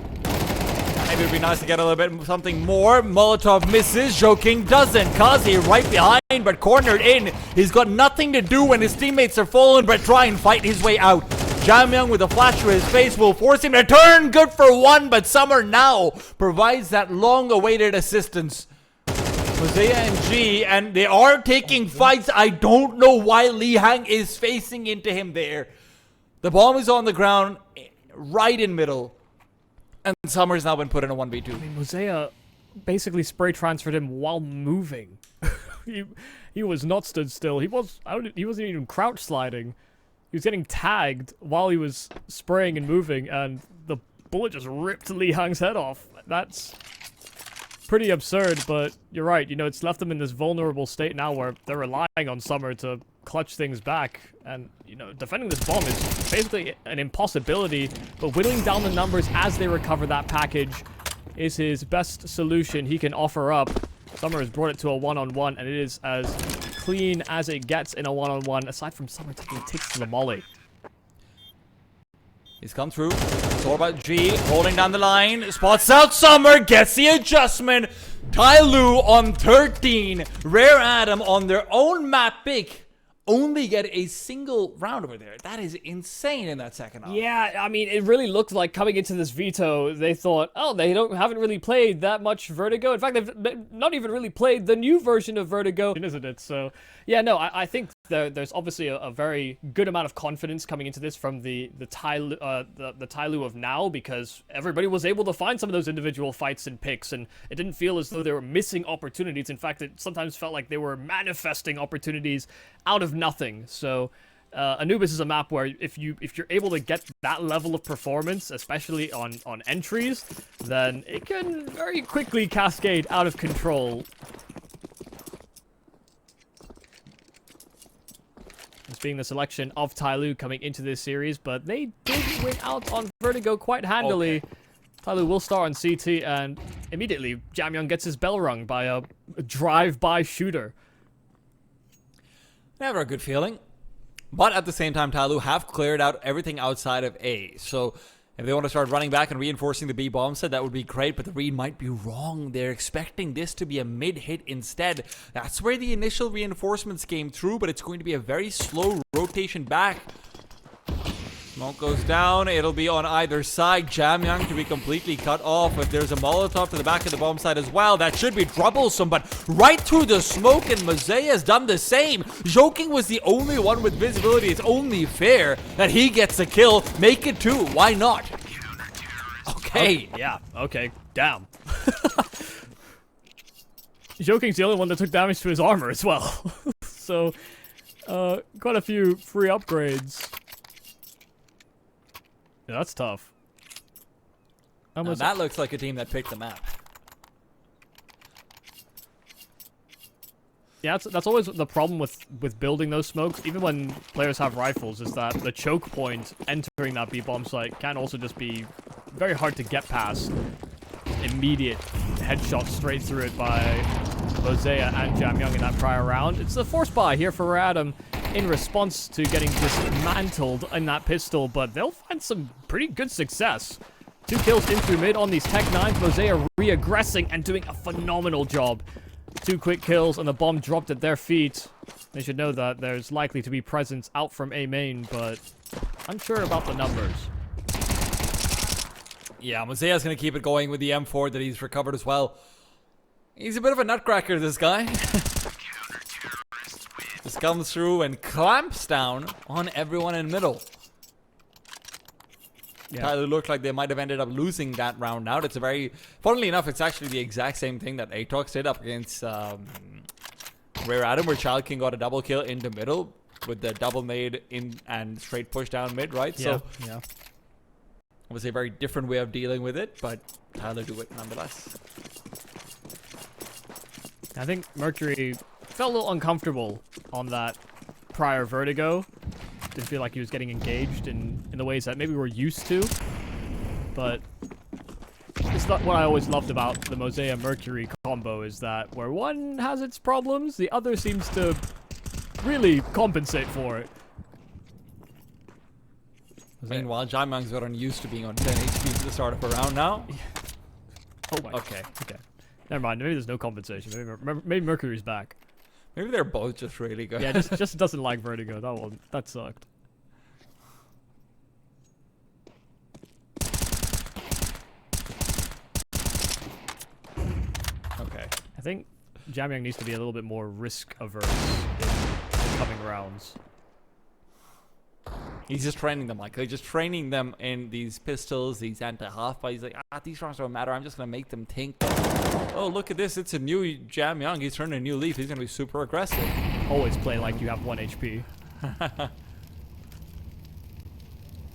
[SPEAKER 1] maybe it'd be nice to get a little bit something more. Molotov misses, Joking doesn't. Kazi right behind, but cornered in. He's got nothing to do when his teammates are fallen, but try and fight his way out. Jam Young with a flash to his face will force him to turn. Good for one, but Summer now provides that long-awaited assistance. Mosea and G, and they are taking fights. I don't know why Li Hong is facing into him there. The bomb is on the ground, right in middle. And Summer's now been put in a 1v2.
[SPEAKER 2] I mean, Mosea basically spray transferred him while moving. he was not stood still. He wasn't even crouch sliding. He was getting tagged while he was spraying and moving, and the bullet just ripped Li Hong's head off. That's pretty absurd, but you're right. You know, it's left them in this vulnerable state now where they're relying on Summer to clutch things back. And, you know, defending this bomb is basically an impossibility, but whittling down the numbers as they recover that package is his best solution he can offer up. Summer has brought it to a one-on-one, and it is as clean as it gets in a one-on-one, aside from Summer taking ticks to the molly.
[SPEAKER 1] He's come through. It's all about G holding down the line. Spots out Summer, gets the adjustment. TYLOO on 13. Rare Adam on their own map pick only get a single round over there. That is insane in that second half.
[SPEAKER 2] Yeah, I mean, it really looked like coming into this veto, they thought, oh, they haven't really played that much Vertigo. In fact, they've not even really played the new version of Vertigo, isn't it? So, yeah, no, I think there's obviously a very good amount of confidence coming into this from the TYLOO of now, because everybody was able to find some of those individual fights and picks, and it didn't feel as though they were missing opportunities. In fact, it sometimes felt like they were manifesting opportunities out of nothing. So Anubis is a map where if you're able to get that level of performance, especially on entries, then it can very quickly cascade out of control. This being the selection of TYLOO coming into this series, but they did win out on Vertigo quite handily. Okay. TYLOO will start on CT, and immediately Jamyoung gets his bell rung by a drive-by shooter.
[SPEAKER 1] Never a good feeling. But at the same time, TYLOO have cleared out everything outside of A. So if they want to start running back and reinforcing the B bomb set, that would be great, but the read might be wrong. They're expecting this to be a mid-hit instead. That's where the initial reinforcements came through, but it's going to be a very slow rotation back. Smoke goes down. It'll be on either side. Jamyoung to be completely cut off. If there's a Molotov to the back of the bomb side as well, that should be troublesome. But right through the smoke, and Mosea has done the same. Joking was the only one with visibility. It's only fair that he gets a kill. Make it two. Why not? Okay.
[SPEAKER 2] Yeah. Okay. Damn. Joking's the only one that took damage to his armor as well. So, quite a few free upgrades. Yeah, that's tough.
[SPEAKER 1] Now that looks like a team that picked the map.
[SPEAKER 2] Yeah, that's always the problem with building those smokes, even when players have rifles, is that the choke point entering that B-bomb site can also just be very hard to get past. Immediate headshot straight through it by Mosea and Jamyoung in that prior round. It's the force buy here for Adam in response to getting dismantled in that pistol, but they'll find some pretty good success. 2 kills in through mid on these Tech 9s. Mosea re-aggressing and doing a phenomenal job. 2 quick kills and the bomb dropped at their feet. They should know that there's likely to be presence out from A main, but unsure about the numbers.
[SPEAKER 1] Yeah, Mosea's going to keep it going with the M4 that he's recovered as well. He's a bit of a nutcracker, this guy. Just comes through and clamps down on everyone in middle. Yeah. TYLOO looked like they might have ended up losing that round out. It's a very... Funnily enough, it's actually the exact same thing that Atox did up against Rare Adam, where Child King got a double kill into middle with the double nade in and straight push down mid, right?
[SPEAKER 2] Yeah,
[SPEAKER 1] so,
[SPEAKER 2] yeah.
[SPEAKER 1] Obviously a very different way of dealing with it, but TYLOO do it nonetheless.
[SPEAKER 2] I think Mercury felt a little uncomfortable on that prior Vertigo. Didn't feel like he was getting engaged in the ways that maybe we're used to. But it's not what I always loved about the Mosea Mercury combo, is that where one has its problems, the other seems to really compensate for it.
[SPEAKER 1] Meanwhile, Jamyoung's got unused to being on 10 HP at the start of a round now.
[SPEAKER 2] Oh my. Okay. Never mind. Maybe there's no compensation. Maybe Mercury's back.
[SPEAKER 1] Maybe they're both just really good.
[SPEAKER 2] Yeah, just doesn't like Vertigo. That sucked. Okay. I think Jamyoung needs to be a little bit more risk averse in the coming rounds.
[SPEAKER 1] He's just training them, like, just training them in these pistols, these anti-half buys. He's like, these rounds don't matter. I'm just going to make them think. Oh, look at this. It's a new Jamyoung. He's turning a new leaf. He's going to be super aggressive.
[SPEAKER 2] Always play like you have 1 HP.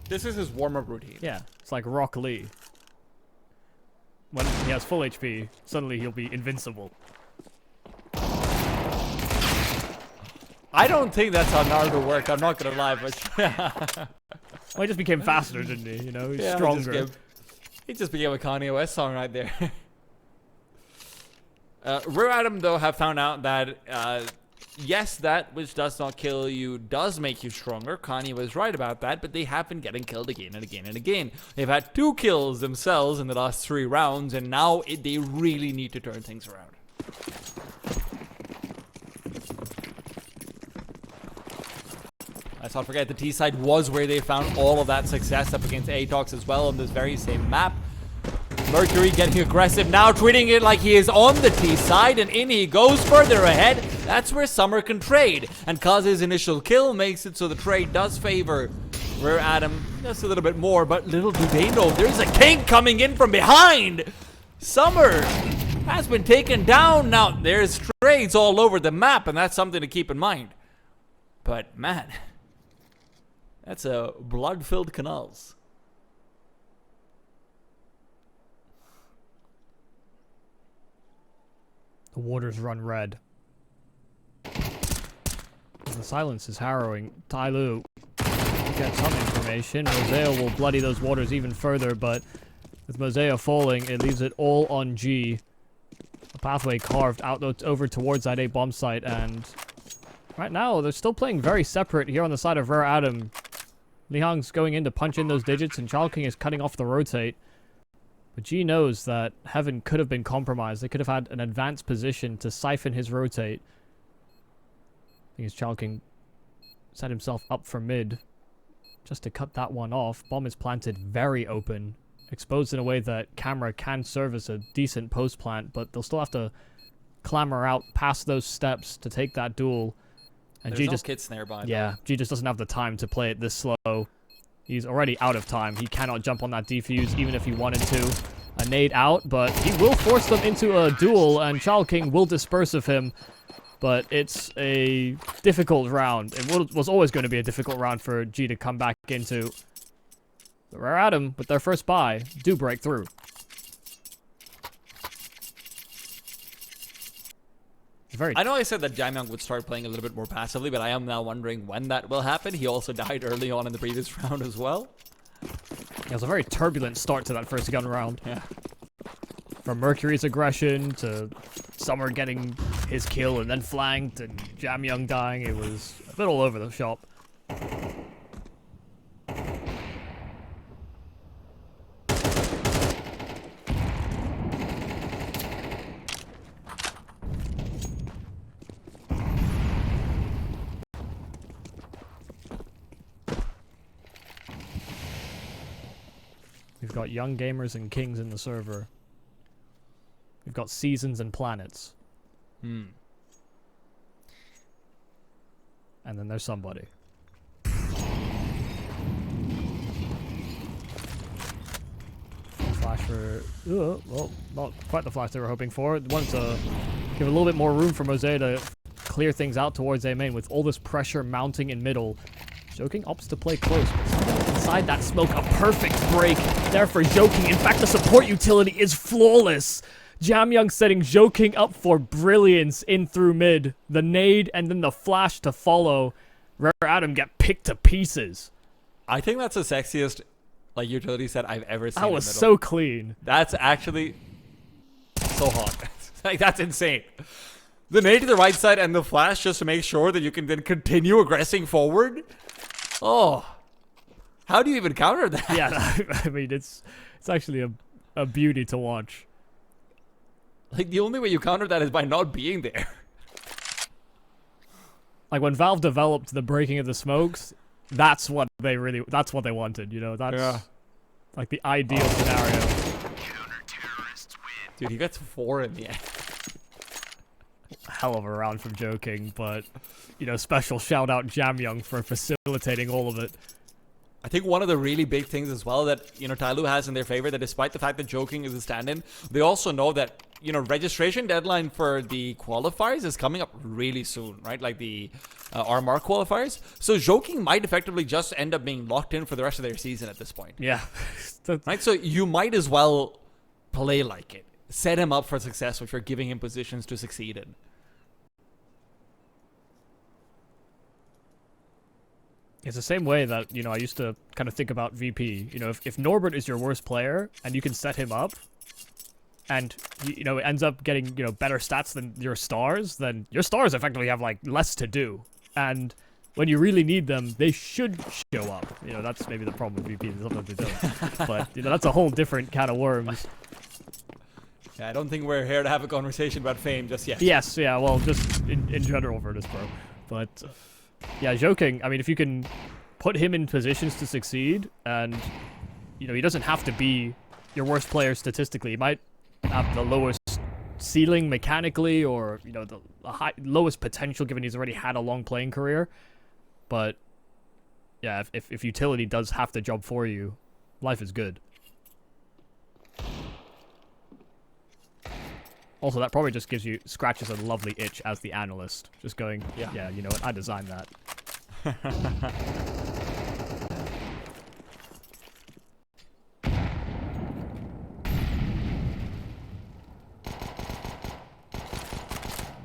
[SPEAKER 1] This is his warm-up routine.
[SPEAKER 2] Yeah, it's like Rock Lee. When he has full HP, suddenly he'll be invincible.
[SPEAKER 1] I don't think that's how Naruto worked. I'm not gonna lie, but
[SPEAKER 2] Well, he just became faster, didn't he? You know, he's
[SPEAKER 1] yeah,
[SPEAKER 2] stronger.
[SPEAKER 1] He just became a Kanye West song right there. Rare Adam, though, have found out that, yes, that which does not kill you does make you stronger. Kanye was right about that, but they have been getting killed again and again and again. They've had 2 kills themselves in the last 3 rounds, and now they really need to turn things around. Let's not forget the T side was where they found all of that success up against Atox as well on this very same map. Mercury getting aggressive now, treating it like he is on the T side, and in he goes further ahead. That's where Summer can trade, and Kaze's initial kill makes it so the trade does favor Rare Adam just a little bit more, but little do they know there's a king coming in from behind. Summer has been taken down. Now there's trades all over the map, and that's something to keep in mind. But man, that's a blood-filled canals.
[SPEAKER 2] The waters run red. The silence is harrowing. TYLOO gets some information. Moseo will bloody those waters even further, but with Moseo falling, it leaves it all on G. A pathway carved out over towards that A bomb site, and right now they're still playing very separate here on the side of Rare Adam. Lihang's going in to punch in those digits, and King is cutting off the rotate. But G knows that Heaven could have been compromised. They could have had an advanced position to siphon his rotate. I think King set himself up for mid just to cut that one off. Bomb is planted very open, exposed in a way that camera can serve as a decent post plant, but they'll still have to clamber out past those steps to take that duel. And
[SPEAKER 1] There's
[SPEAKER 2] G
[SPEAKER 1] no
[SPEAKER 2] just
[SPEAKER 1] kits nearby.
[SPEAKER 2] yeah, G just doesn't have the time to play it this slow. He's already out of time. He cannot jump on that defuse even if he wanted to. A nade out, but he will force them into a duel, and King will disperse of him. But it's a difficult round. It was always going to be a difficult round for G to come back into. But Rare Adam, with their first buy, do break through.
[SPEAKER 1] I know I said that Jaemyung would start playing a little bit more passively, but I am now wondering when that will happen. He also died early on in the previous round as well.
[SPEAKER 2] It was a very turbulent start to that first gun round.
[SPEAKER 1] Yeah.
[SPEAKER 2] From Mercury's aggression to Summer getting his kill and then flanked and Jaemyung dying, it was a bit all over the shop. We've got young gamers and kings in the server. We've got seasons and planets.
[SPEAKER 1] Hmm.
[SPEAKER 2] And then there's somebody. Flash for... well, not quite the flash they were hoping for. Wanted to give a little bit more room for Mosaic to clear things out towards A main with all this pressure mounting in middle. Joking opts to play close, but inside that smoke, a perfect break there for Joking. In fact, the support utility is flawless. Jaemyung setting Joking up for brilliance in through mid. The nade and then the flash to follow. Rare Adam get picked to pieces.
[SPEAKER 1] I think that's the sexiest utility set I've ever seen.
[SPEAKER 2] That was so clean.
[SPEAKER 1] That's actually so hot. That's insane. The nade to the right side and the flash just to make sure that you can then continue aggressing forward. Oh, how do you even counter that?
[SPEAKER 2] Yeah, I mean, it's actually a beauty to watch.
[SPEAKER 1] The only way you counter that is by not being there.
[SPEAKER 2] Like when Valve developed the breaking of the smokes, that's what they wanted, you know? That's like the ideal scenario.
[SPEAKER 1] Dude, he gets 4 in the end.
[SPEAKER 2] Hell of a round from Joking, but you know, special shout out Jaemyung for facilitating all of it.
[SPEAKER 1] I think one of the really big things as well that, TYLOO has in their favor, that despite the fact that Joking is a stand-in, they also know that, registration deadline for the qualifiers is coming up really soon, right? Like the RMR qualifiers. So Joking might effectively just end up being locked in for the rest of their season at this point.
[SPEAKER 2] Yeah.
[SPEAKER 1] Right? So you might as well play like it. Set him up for success, which you're giving him positions to succeed in.
[SPEAKER 2] It's the same way that, you know, I used to kind of think about VP. You know, if Norbert is your worst player and you can set him up and, you know, it ends up getting, you know, better stats than your stars, then your stars effectively have, like, less to do. And when you really need them, they should show up. You know, that's maybe the problem with VP. Sometimes they don't. But, you know, that's a whole different can of worms.
[SPEAKER 1] Yeah, I don't think we're here to have a conversation about fame just yet.
[SPEAKER 2] Yes, yeah, well, just in general, Virtus Pro. But, yeah, joking. I mean, if you can put him in positions to succeed, and, you know, he doesn't have to be your worst player statistically. He might have the lowest ceiling mechanically, or, you know, the lowest potential given he's already had a long playing career. But, yeah, if utility does half the job for you, life is good. Also, that probably just scratches a lovely itch as the analyst. Just going, yeah, you know what, I designed that.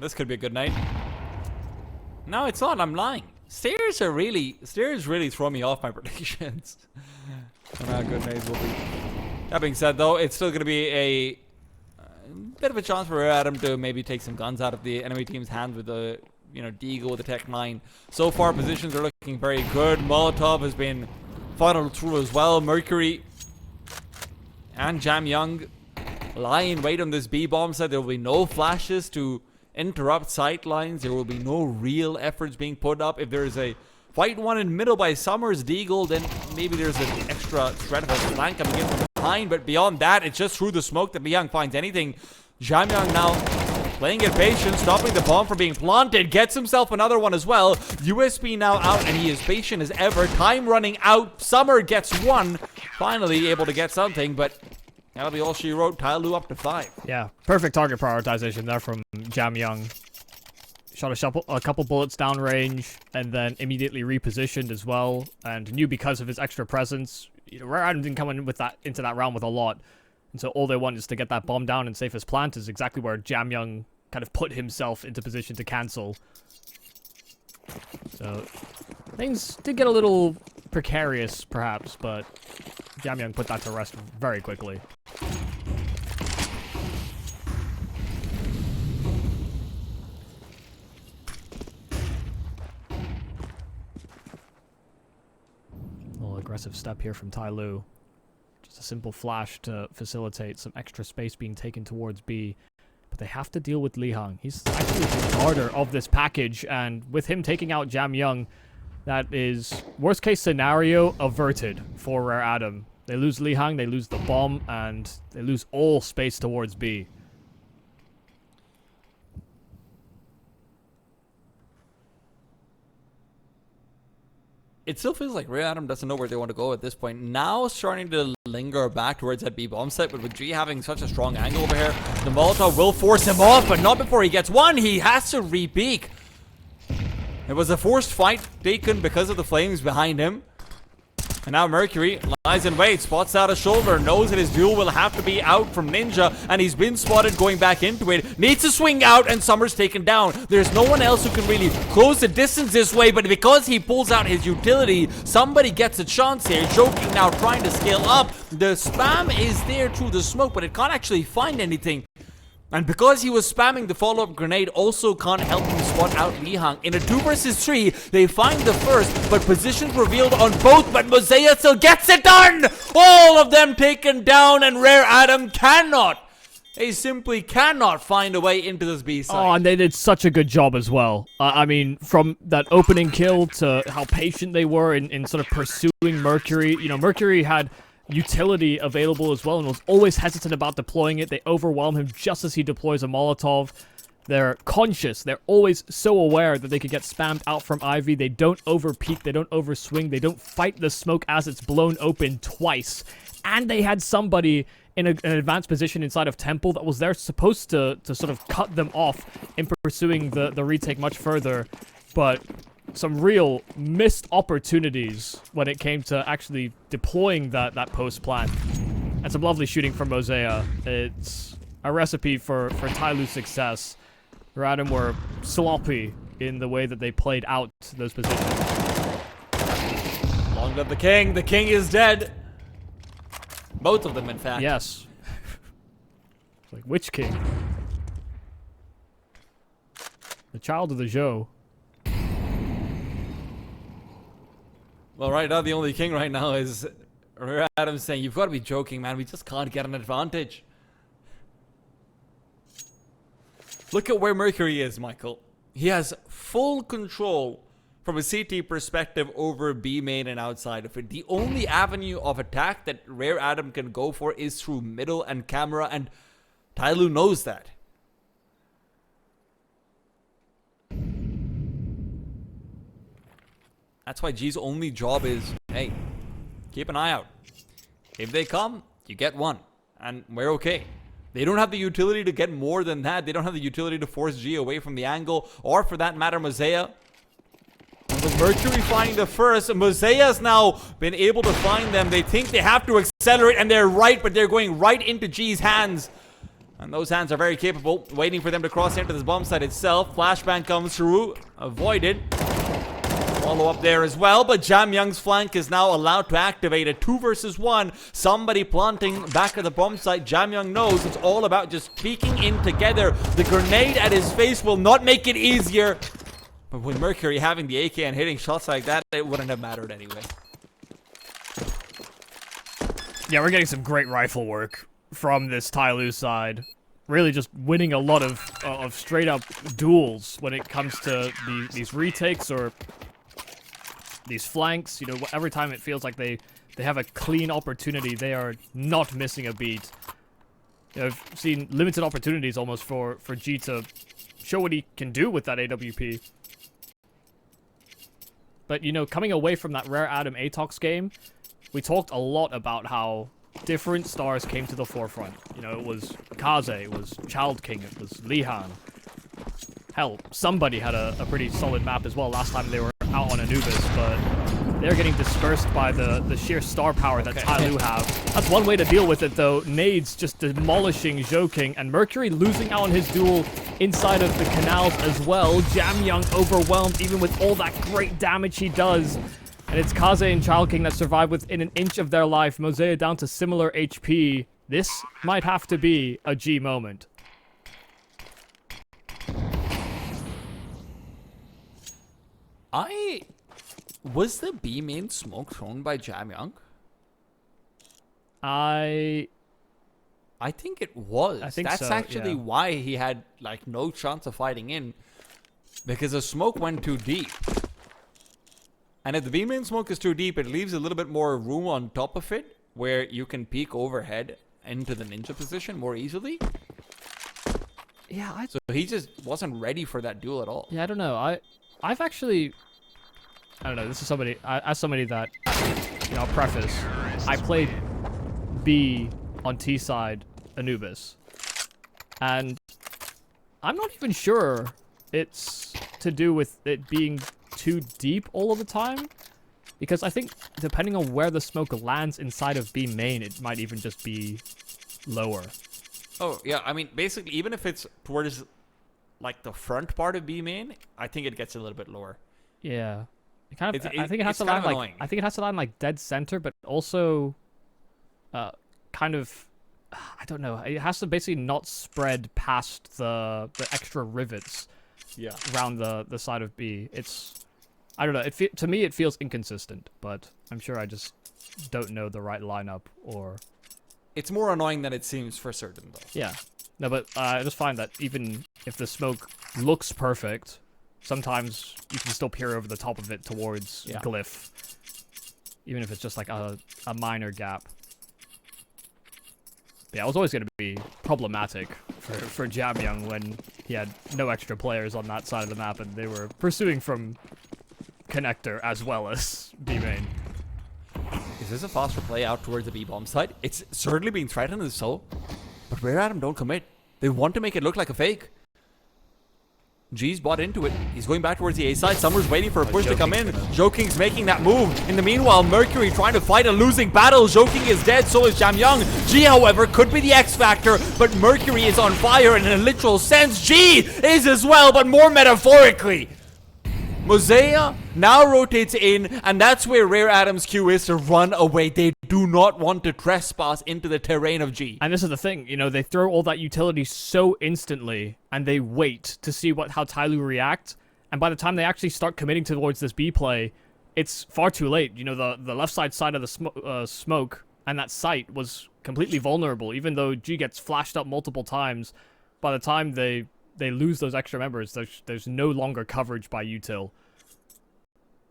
[SPEAKER 1] This could be a good night. No, it's not. I'm lying. Stairs really throw me off my predictions. I don't know how good nights will be. That being said, though, it's still going to be a bit of a chance for Adam to maybe take some guns out of the enemy team's hands with the, you know, Deagle with the Tech 9. So far, positions are looking very good. Molotov has been funneled through as well. Mercury and Jam Young lie in wait on this B-bomb side. There will be no flashes to interrupt sight lines. There will be no real efforts being put up. If there is a fight won in middle by Summers Deagle, then maybe there's an extra threat of a flank coming in from behind. But beyond that, it's just through the smoke that Young finds anything. Jam Young now playing it patient, stopping the bomb from being planted, gets himself another one as well. USB now out, and he is patient as ever. Time running out. Summer gets one. Finally able to get something, but that'll be all she wrote. TYLOO up to 5.
[SPEAKER 2] Yeah, perfect target prioritization there from Jam Young. Shot a couple bullets downrange, and then immediately repositioned as well, and knew because of his extra presence, you know, Rare Adam didn't come in with that into that round with a lot, and so all they want is to get that bomb down and safest plant is exactly where Jam Young kind of put himself into position to cancel. So things did get a little precarious, perhaps, but Jam Young put that to rest very quickly. Aggressive step here from TYLOO. Just a simple flash to facilitate some extra space being taken towards B. But they have to deal with Li Hang. He's actually the starter of this package, and with him taking out Jam Young, that is worst case scenario averted for Rare Adam. They lose Li Hang, they lose the bomb, and they lose all space towards B.
[SPEAKER 1] It still feels like Rare Adam doesn't know where they want to go at this point. Now starting to linger back towards that B-bomb site, but with G having such a strong angle over here, the Molotov will force him off, but not before he gets one. He has to re-peek. It was a forced fight taken because of the flames behind him. And now Mercury lies in wait, spots out a shoulder, knows that his duel will have to be out from Ninja, and he's been spotted going back into it. Needs to swing out, and Summer's taken down. There's no one else who can really close the distance this way, but because he pulls out his utility, somebody gets a chance here. Joking now trying to scale up. The spam is there through the smoke, but it can't actually find anything. And because he was spamming the follow-up grenade, also can't help him spot out Li Hang. In a 2 versus 3, they find the first, but positions revealed on both, but Mosaic still gets it done! All of them taken down, and Rare Adam cannot. They simply cannot find a way into this B side.
[SPEAKER 2] Oh, and they did such a good job as well. I mean, from that opening kill to how patient they were in sort of pursuing Mercury. You know, Mercury had utility available as well and was always hesitant about deploying it. They overwhelm him just as he deploys a Molotov. They're conscious. They're always so aware that they could get spammed out from Ivy. They don't over-peek. They don't over-swing. They don't fight the smoke as it's blown open twice. And they had somebody in an advanced position inside of Temple that was there supposed to sort of cut them off in pursuing the retake much further. But some real missed opportunities when it came to actually deploying that post plan. And some lovely shooting from Mosaic. It's a recipe for TYLOO's success. Rare Adam were sloppy in the way that they played out those positions.
[SPEAKER 1] Look at the king. The king is dead. Both of them, in fact.
[SPEAKER 2] Yes. It's like, which king? The child of the Zhou.
[SPEAKER 1] Well, right now, the only king right now is Rare Adam saying, you've got to be joking, man. We just can't get an advantage. Look at where Mercury is, Michael. He has full control from a CT perspective over B main and outside of it. The only avenue of attack that Rare Adam can go for is through middle and camera, and TYLOO knows that. That's why G's only job is, hey, keep an eye out. If they come, you get one, and we're okay. They don't have the utility to get more than that. They don't have the utility to force G away from the angle, or for that matter, Mosaic. With Mercury finding the first, Mosaic's now been able to find them. They think they have to accelerate, and they're right, but they're going right into G's hands. And those hands are very capable, waiting for them to cross into this bomb site itself. Flashbang comes through, avoided. Follow up there as well, but Jamyoung's flank is now allowed to activate a 2 versus 1. Somebody planting back at the bomb site. Jamyoung knows it's all about just peeking in together. The grenade at his face will not make it easier. But with Mercury having the AK and hitting shots like that, it wouldn't have mattered anyway.
[SPEAKER 2] Yeah, we're getting some great rifle work from this TYLOO side. Really just winning a lot of straight-up duels when it comes to these retakes or these flanks. You know, every time it feels like they have a clean opportunity, they are not missing a beat. You know, I've seen limited opportunities almost for G to show what he can do with that AWP. But, you know, coming away from that Rare Adam Atox game, we talked a lot about how different stars came to the forefront. You know, it was Kaze, it was Child King, it was Lihan. Hell, somebody had a pretty solid map as well last time they were out on Anubis, but they're getting dispersed by the sheer star power that TYLOO have. That's one way to deal with it, though. Nades just demolishing Zhouking, and Mercury losing out on his duel inside of the canals as well. Jamyoung overwhelmed, even with all that great damage he does. And it's Kaze and Child King that survive within an inch of their life. Mosaic down to similar HP. This might have to be a G moment.
[SPEAKER 1] Was the B main smoke thrown by Jamyoung?
[SPEAKER 2] I
[SPEAKER 1] think it was.
[SPEAKER 2] I think
[SPEAKER 1] That's
[SPEAKER 2] so,
[SPEAKER 1] actually
[SPEAKER 2] yeah.
[SPEAKER 1] why he had like no chance of fighting in, because the smoke went too deep. And if the B main smoke is too deep, it leaves a little bit more room on top of it where you can peek overhead into the ninja position more easily.
[SPEAKER 2] Yeah,
[SPEAKER 1] So he just wasn't ready for that duel at all.
[SPEAKER 2] I don't know. I've actually, I don't know. This is somebody, as somebody that, you know, I'll preface. I played B on T side Anubis, and I'm not even sure it's to do with it being too deep all of the time, because I think depending on where the smoke lands inside of B main, it might even just be lower.
[SPEAKER 1] Oh, yeah. I mean, basically, even if it's towards like the front part of B main, I think it gets a little bit lower.
[SPEAKER 2] Yeah. It kind of,
[SPEAKER 1] It's-
[SPEAKER 2] I think it has
[SPEAKER 1] it's
[SPEAKER 2] to
[SPEAKER 1] kind
[SPEAKER 2] land
[SPEAKER 1] of
[SPEAKER 2] like,
[SPEAKER 1] annoying.
[SPEAKER 2] I think it has to land like dead center, but also kind of, I don't know. It has to basically not spread past the extra rivets
[SPEAKER 1] Yeah.
[SPEAKER 2] around the side of B. It's, I don't know. To me, it feels inconsistent, but I'm sure I just don't know the right lineup or.
[SPEAKER 1] It's more annoying than it seems for certain, though.
[SPEAKER 2] Yeah. No, but I just find that even if the smoke looks perfect, sometimes you can still peer over the top of it towards Glyph. Even if it's just like a minor gap. But yeah, it was always going to be problematic for Jamyoung when he had no extra players on that side of the map and they were pursuing from connector as well as B main.
[SPEAKER 1] Is this a faster play out towards the B bomb site? It's certainly being threatened as so. But Rare Adam don't commit. They want to make it look like a fake. G's bought into it. He's going back towards the A side. Summer's waiting for a push to come in. Zhouking's making that move. In the meanwhile, Mercury trying to fight a losing battle. Zhouking is dead, so is Jamyoung. G, however, could be the X factor, but Mercury is on fire in a literal sense. G is as well, but more metaphorically. Mosaic now rotates in, and that's where Rare Adam's Q is to run away. They do not want to trespass into the terrain of G.
[SPEAKER 2] And this is the thing, you know, they throw all that utility so instantly, and they wait to see how TYLOO react. And by the time they actually start committing towards this B play, it's far too late. You know, the left side of the smoke and that site was completely vulnerable. Even though G gets flashed up multiple times, by the time they lose those extra members, there's no longer coverage by util.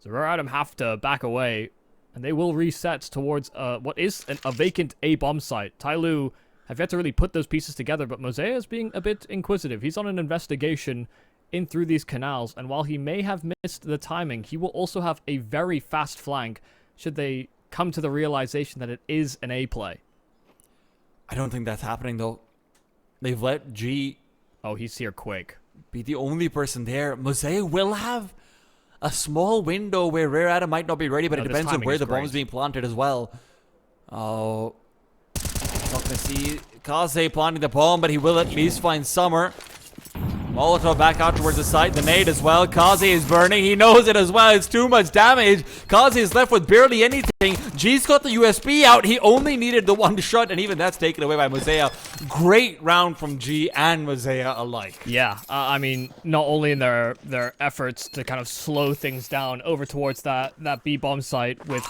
[SPEAKER 2] So Rare Adam have to back away, and they will reset towards what is a vacant A bomb site. TYLOO have yet to really put those pieces together, but Mosea is being a bit inquisitive. He's on an investigation in through these canals, and while he may have missed the timing, he will also have a very fast flank should they come to the realization that it is an A play.
[SPEAKER 1] I don't think that's happening, though. They've let G...
[SPEAKER 2] Oh, he's here quick.
[SPEAKER 1] ...be the only person there. Mosea will have a small window where Rare Adam might not be ready, but it depends on where the bomb is being planted as well. Oh... Not gonna see Kaze planting the bomb, but he will at least find Summer. Molotov back out towards the site. The nade as well. Kaze is burning. He knows it as well. It's too much damage. Kaze is left with barely anything. G's got the USB out. He only needed the one shot, and even that's taken away by Mosea. Great round from G and Mosea alike.
[SPEAKER 2] Yeah, I mean, not only in their efforts to kind of slow things down over towards that B bomb site with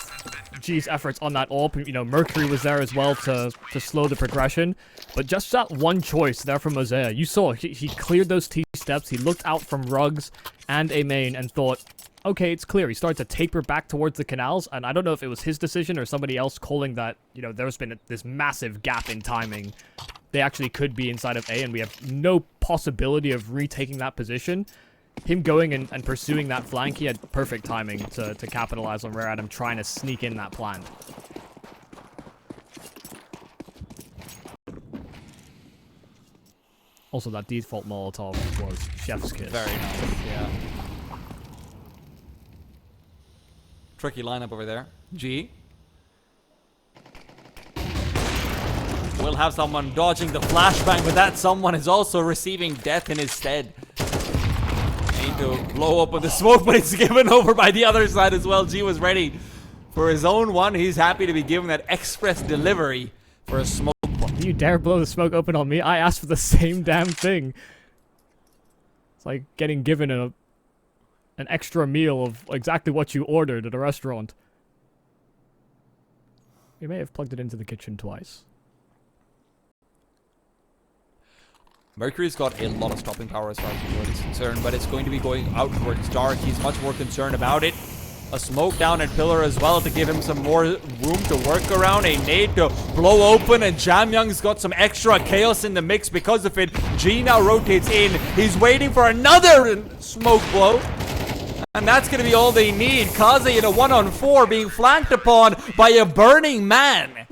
[SPEAKER 2] G's efforts on that AWP, you know, Mercury was there as well to slow the progression, but just that one choice there from Mosea. You saw he cleared those T-steps, he looked out from rugs and a main and thought, okay, it's clear. He started to taper back towards the canals, and I don't know if it was his decision or somebody else calling that, you know, there's been this massive gap in timing. They actually could be inside of A, and we have no possibility of retaking that position. Him going and pursuing that flank, he had perfect timing to capitalize on Rare Adam trying to sneak in that plant. Also, that default Molotov was chef's kiss.
[SPEAKER 1] Very nice, yeah. Tricky lineup over there. G. We'll have someone dodging the flashbang, but that someone is also receiving death in his stead. Need to blow up with the smoke, but it's given over by the other side as well. G was ready for his own one. He's happy to be given that express delivery for a smoke.
[SPEAKER 2] You dare blow the smoke open on me? I asked for the same damn thing. It's like getting given an extra meal of exactly what you ordered at a restaurant. You may have plugged it into the kitchen twice.
[SPEAKER 1] Mercury's got a lot of stopping power as far as the is concerned, but it's going to be going out towards dark. He's much more concerned about it. A smoke down at pillar as well to give him some more room to work around. A nade to blow open, and Jamyoung's got some extra chaos in the mix because of it. G now rotates in. He's waiting for another smoke blow. And that's going to be all they need. Kaze in a 1-on-4 being flanked upon by a burning man.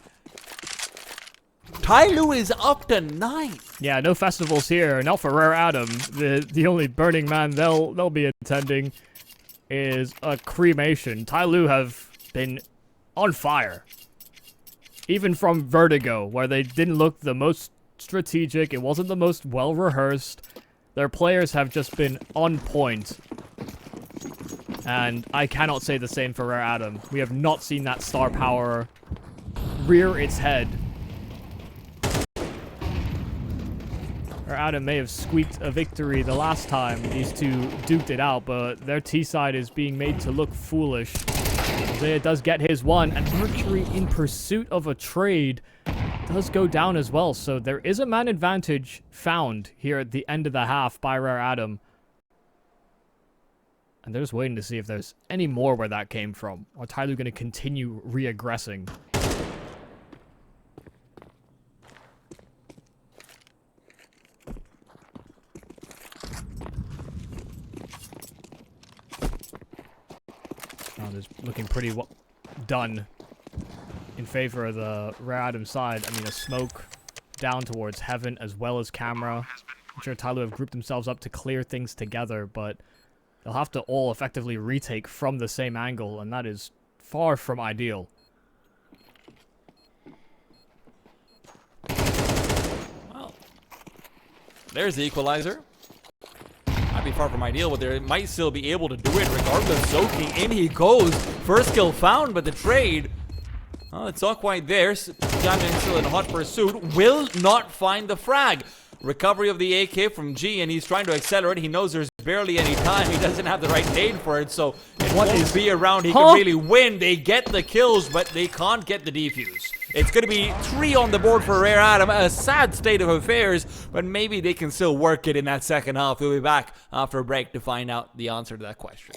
[SPEAKER 1] TYLOO is up to 9.
[SPEAKER 2] Yeah, no festivals here. Not for Rare Adam. The only burning man they'll be attending is a cremation. TYLOO have been on fire. Even from Vertigo, where they didn't look the most strategic. It wasn't the most well-rehearsed. Their players have just been on point. And I cannot say the same for Rare Adam. We have not seen that star power rear its head. Rare Adam may have squeaked a victory the last time these two duked it out, but their T-side is being made to look foolish. Mosea does get his one, and Mercury in pursuit of a trade does go down as well. So there is a man advantage found here at the end of the half by Rare Adam. And they're just waiting to see if there's any more where that came from. Or TYLOO going to continue re-aggressing. Oh, this looking pretty done in favor of the Rare Adam side. I mean, a smoke down towards Heaven as well as Camera. I'm sure TYLOO have grouped themselves up to clear things together, but they'll have to all effectively retake from the same angle, and that is far from ideal.
[SPEAKER 1] Well, there's the equalizer. Might be far from ideal, but they might still be able to do it regardless. Zoking, in he goes. First kill found, but the trade, well, it's not quite there. Jammin still in hot pursuit. Will not find the frag. Recovery of the AK from G, and he's trying to accelerate. He knows there's barely any time. He doesn't have the right nade for it, so it won't be a round he can really win. They get the kills, but they can't get the defuse. It's going to be 3 on the board for Rare Adam. A sad state of affairs, but maybe they can still work it in that second half. We'll be back after a break to find out the answer to that question.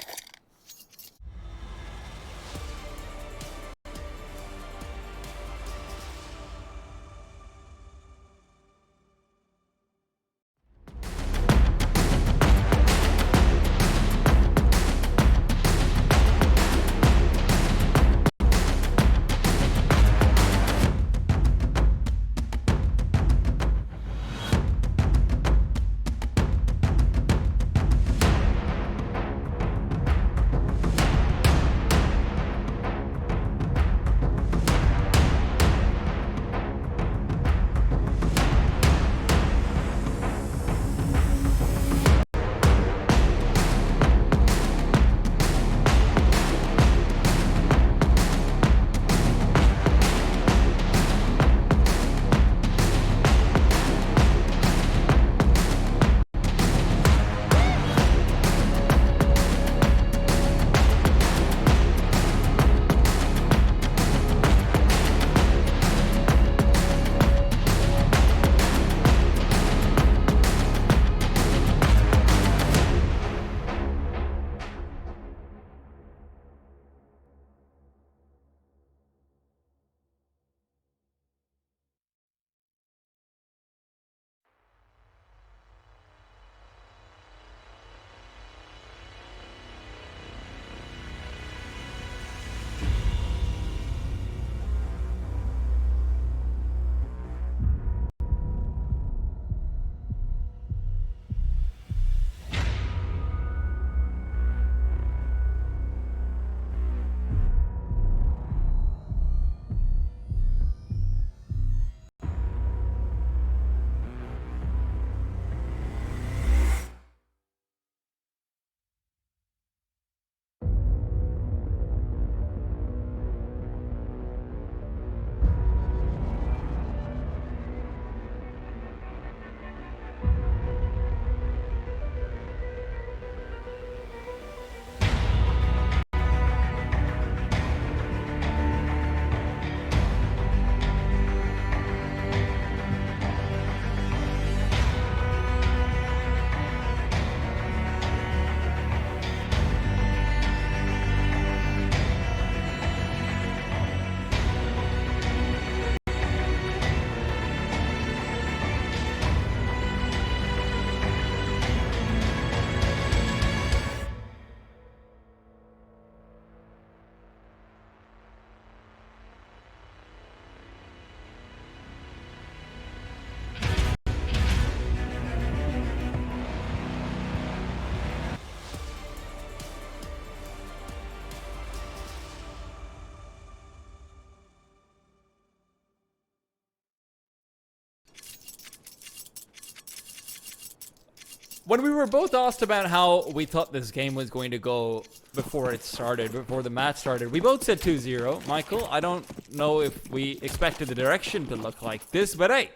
[SPEAKER 1] When we were both asked about how we thought this game was going to go before it started, before the match started, we both said 2-0. Michael, I don't know if we expected the direction to look like this, but hey,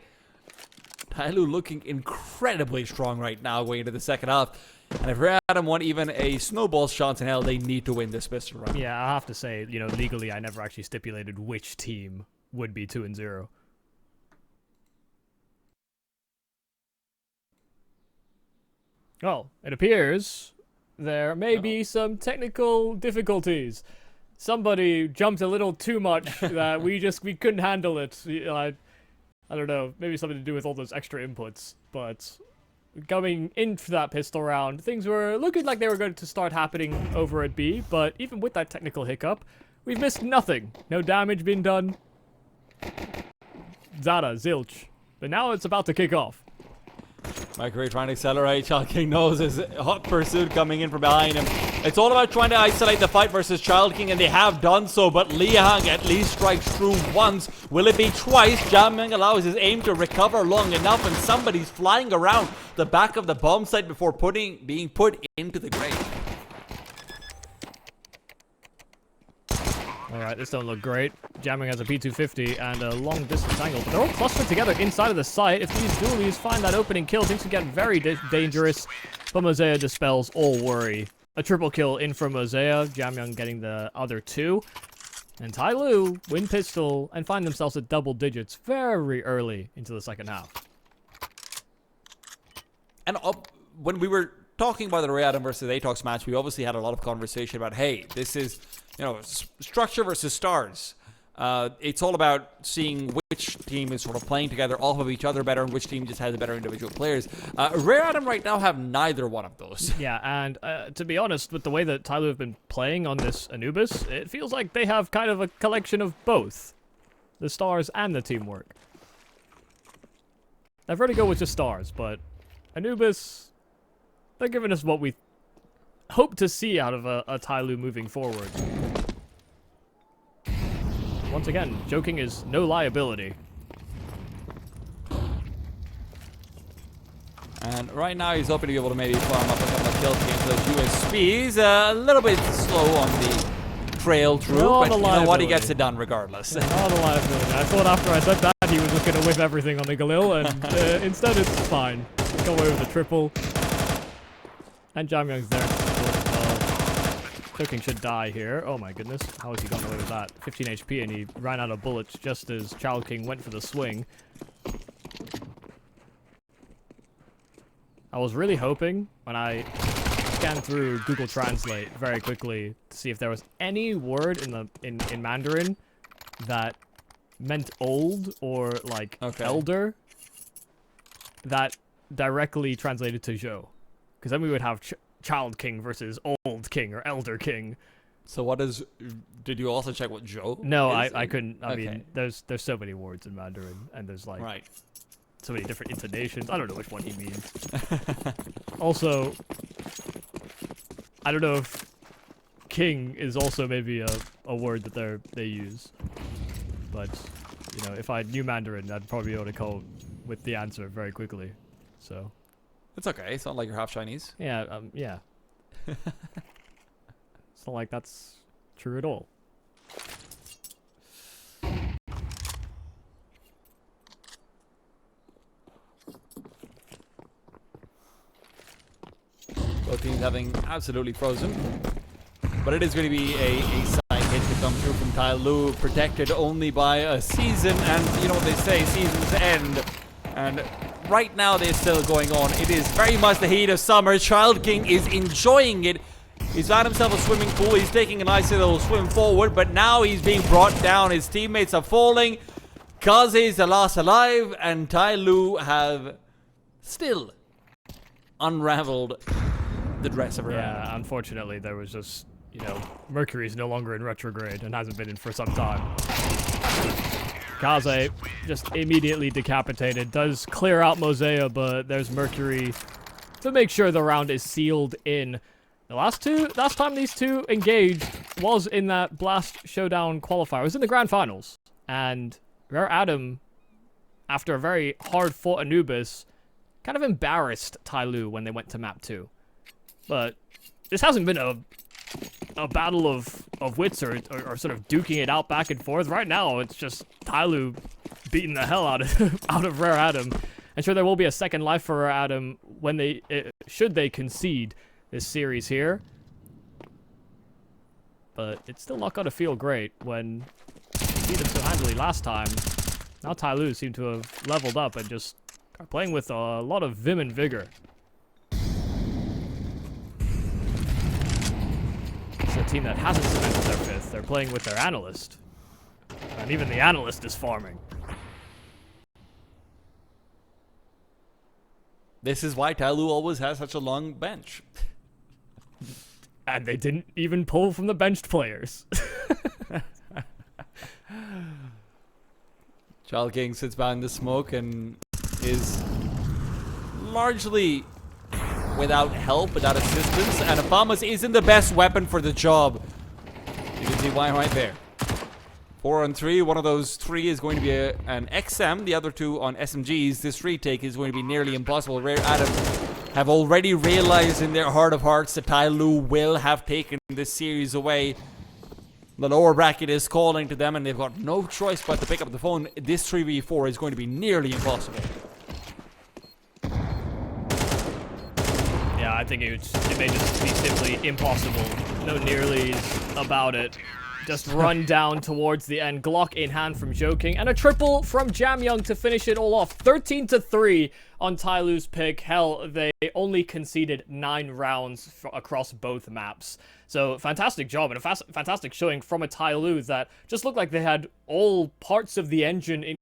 [SPEAKER 1] TYLOO looking incredibly strong right now going into the second half. And if Rare Adam want even a snowball's chance in hell, they need to win this pistol round.
[SPEAKER 2] Yeah, I have to say, you know, legally I never actually stipulated which team would be 2-0. Well, it appears there may be some technical difficulties. Somebody jumped a little too much that we couldn't handle it. I don't know, maybe something to do with all those extra inputs, but coming into that pistol round, things were looking like they were going to start happening over at B, but even with that technical hiccup, we've missed nothing. No damage being done. Zada, zilch. But now it's about to kick off.
[SPEAKER 1] Mike Ray trying to accelerate. Chalking knows his hot pursuit coming in from behind him. It's all about trying to isolate the fight versus Child King, and they have done so, but Liang at least strikes through once. Will it be twice? Jiameng allows his aim to recover long enough, and somebody's flying around the back of the bomb site before being put into the grave.
[SPEAKER 2] Alright, this don't look great. Jiameng has a P250 and a long distance angle, but they're all clustered together inside of the site. If these dualies find that opening kill, things could get very dangerous, but Mosea dispels all worry. A triple kill in from Mosea, Jiameng getting the other two, and TYLOO win pistol and find themselves at double digits very early into the second half.
[SPEAKER 1] And when we were talking about the Rayadam versus Atox match, we obviously had a lot of conversation about, hey, this is, you know, structure versus stars. It's all about seeing which team is sort of playing together off of each other better and which team just has the better individual players. Rayadam right now have neither one of those.
[SPEAKER 2] Yeah, and to be honest, with the way that TYLOO have been playing on this Anubis, it feels like they have kind of a collection of both. The stars and the teamwork. Now Vertigo was just stars, but Anubis, they're giving us what we hope to see out of a TYLOO moving forward. Once again, joking is no liability.
[SPEAKER 1] And right now he's hoping to be able to maybe farm up a couple of kills against those USPs. A little bit slow on the trail through, but you know what, he gets it done regardless.
[SPEAKER 2] Not a liability. I thought after I said that he was just going to whip everything on the Galil, and instead it's fine. Go away with the triple. And Jiameng's there. Joking should die here. Oh my goodness. How has he gotten away with that? 15 HP and he ran out of bullets just as Child King went for the swing. I was really hoping when I scanned through Google Translate very quickly to see if there was any word in Mandarin that meant old or like elder that directly translated to Zhou. Because then we would have Child King versus Old King or Elder King.
[SPEAKER 1] So what is... Did you also check what Zhou
[SPEAKER 2] No,
[SPEAKER 1] is?
[SPEAKER 2] I couldn't. I mean, there's so many words in Mandarin, and there's like so many different intonations. I don't know which one he means. Also, I don't know if king is also maybe a word that they use. But, you know, if I knew Mandarin, I'd probably be able to call with the answer very quickly. So...
[SPEAKER 1] It's okay. It's not like you're half Chinese.
[SPEAKER 2] Yeah, yeah. It's not like that's true at all.
[SPEAKER 1] Both teams having absolutely frozen. But it is going to be a side hit to come through from TYLOO, protected only by a season. And you know what they say, seasons end. And right now they're still going on. It is very much the heat of summer. Child King is enjoying it. He's found himself a swimming pool. He's taking a nice little swim forward, but now he's being brought down. His teammates are falling. Kaze is the last alive, and TYLOO have still unraveled the dress of her.
[SPEAKER 2] Yeah, unfortunately there was just, you know, Mercury's no longer in retrograde and hasn't been in for some time. Kaze just immediately decapitated. Does clear out Mosea, but there's Mercury to make sure the round is sealed in. The last time these two engaged was in that Blast Showdown qualifier. It was in the grand finals. And Rare Adam, after a very hard-fought Anubis, kind of embarrassed TYLOO when they went to map 2. But this hasn't been a battle of wits or sort of duking it out back and forth. Right now, it's just TYLOO beating the hell out of Rare Adam. And sure, there will be a second life for Rare Adam when should they concede this series here. But it's still not going to feel great when you beat them so handily last time. Now TYLOO seem to have leveled up and just are playing with a lot of vim and vigor. It's a team that hasn't cemented their fifth. They're playing with their analyst. And even the analyst is farming.
[SPEAKER 1] This is why TYLOO always has such a long bench.
[SPEAKER 2] And they didn't even pull from the benched players.
[SPEAKER 1] Child King sits behind the smoke and is largely without help, without assistance, and Afamas isn't the best weapon for the job. You can see why right there. 4 on 3, one of those 3 is going to be an XM, the other 2 on SMGs. This retake is going to be nearly impossible. Rare Adam have already realized in their heart of hearts that TYLOO will have taken this series away. The lower bracket is calling to them, and they've got no choice but to pick up the phone. This 3v4 is going to be nearly impossible.
[SPEAKER 2] Yeah, I think it may just be simply impossible. No nearlies about it. Just run down towards the end. Glock in hand from Joking. And a triple from Jamyoung to finish it all off. 13-3 on TYLOO's pick. Hell, they only conceded 9 rounds across both maps. So, fantastic job and a fantastic showing from a TYLOO that just looked like they had all parts of the engine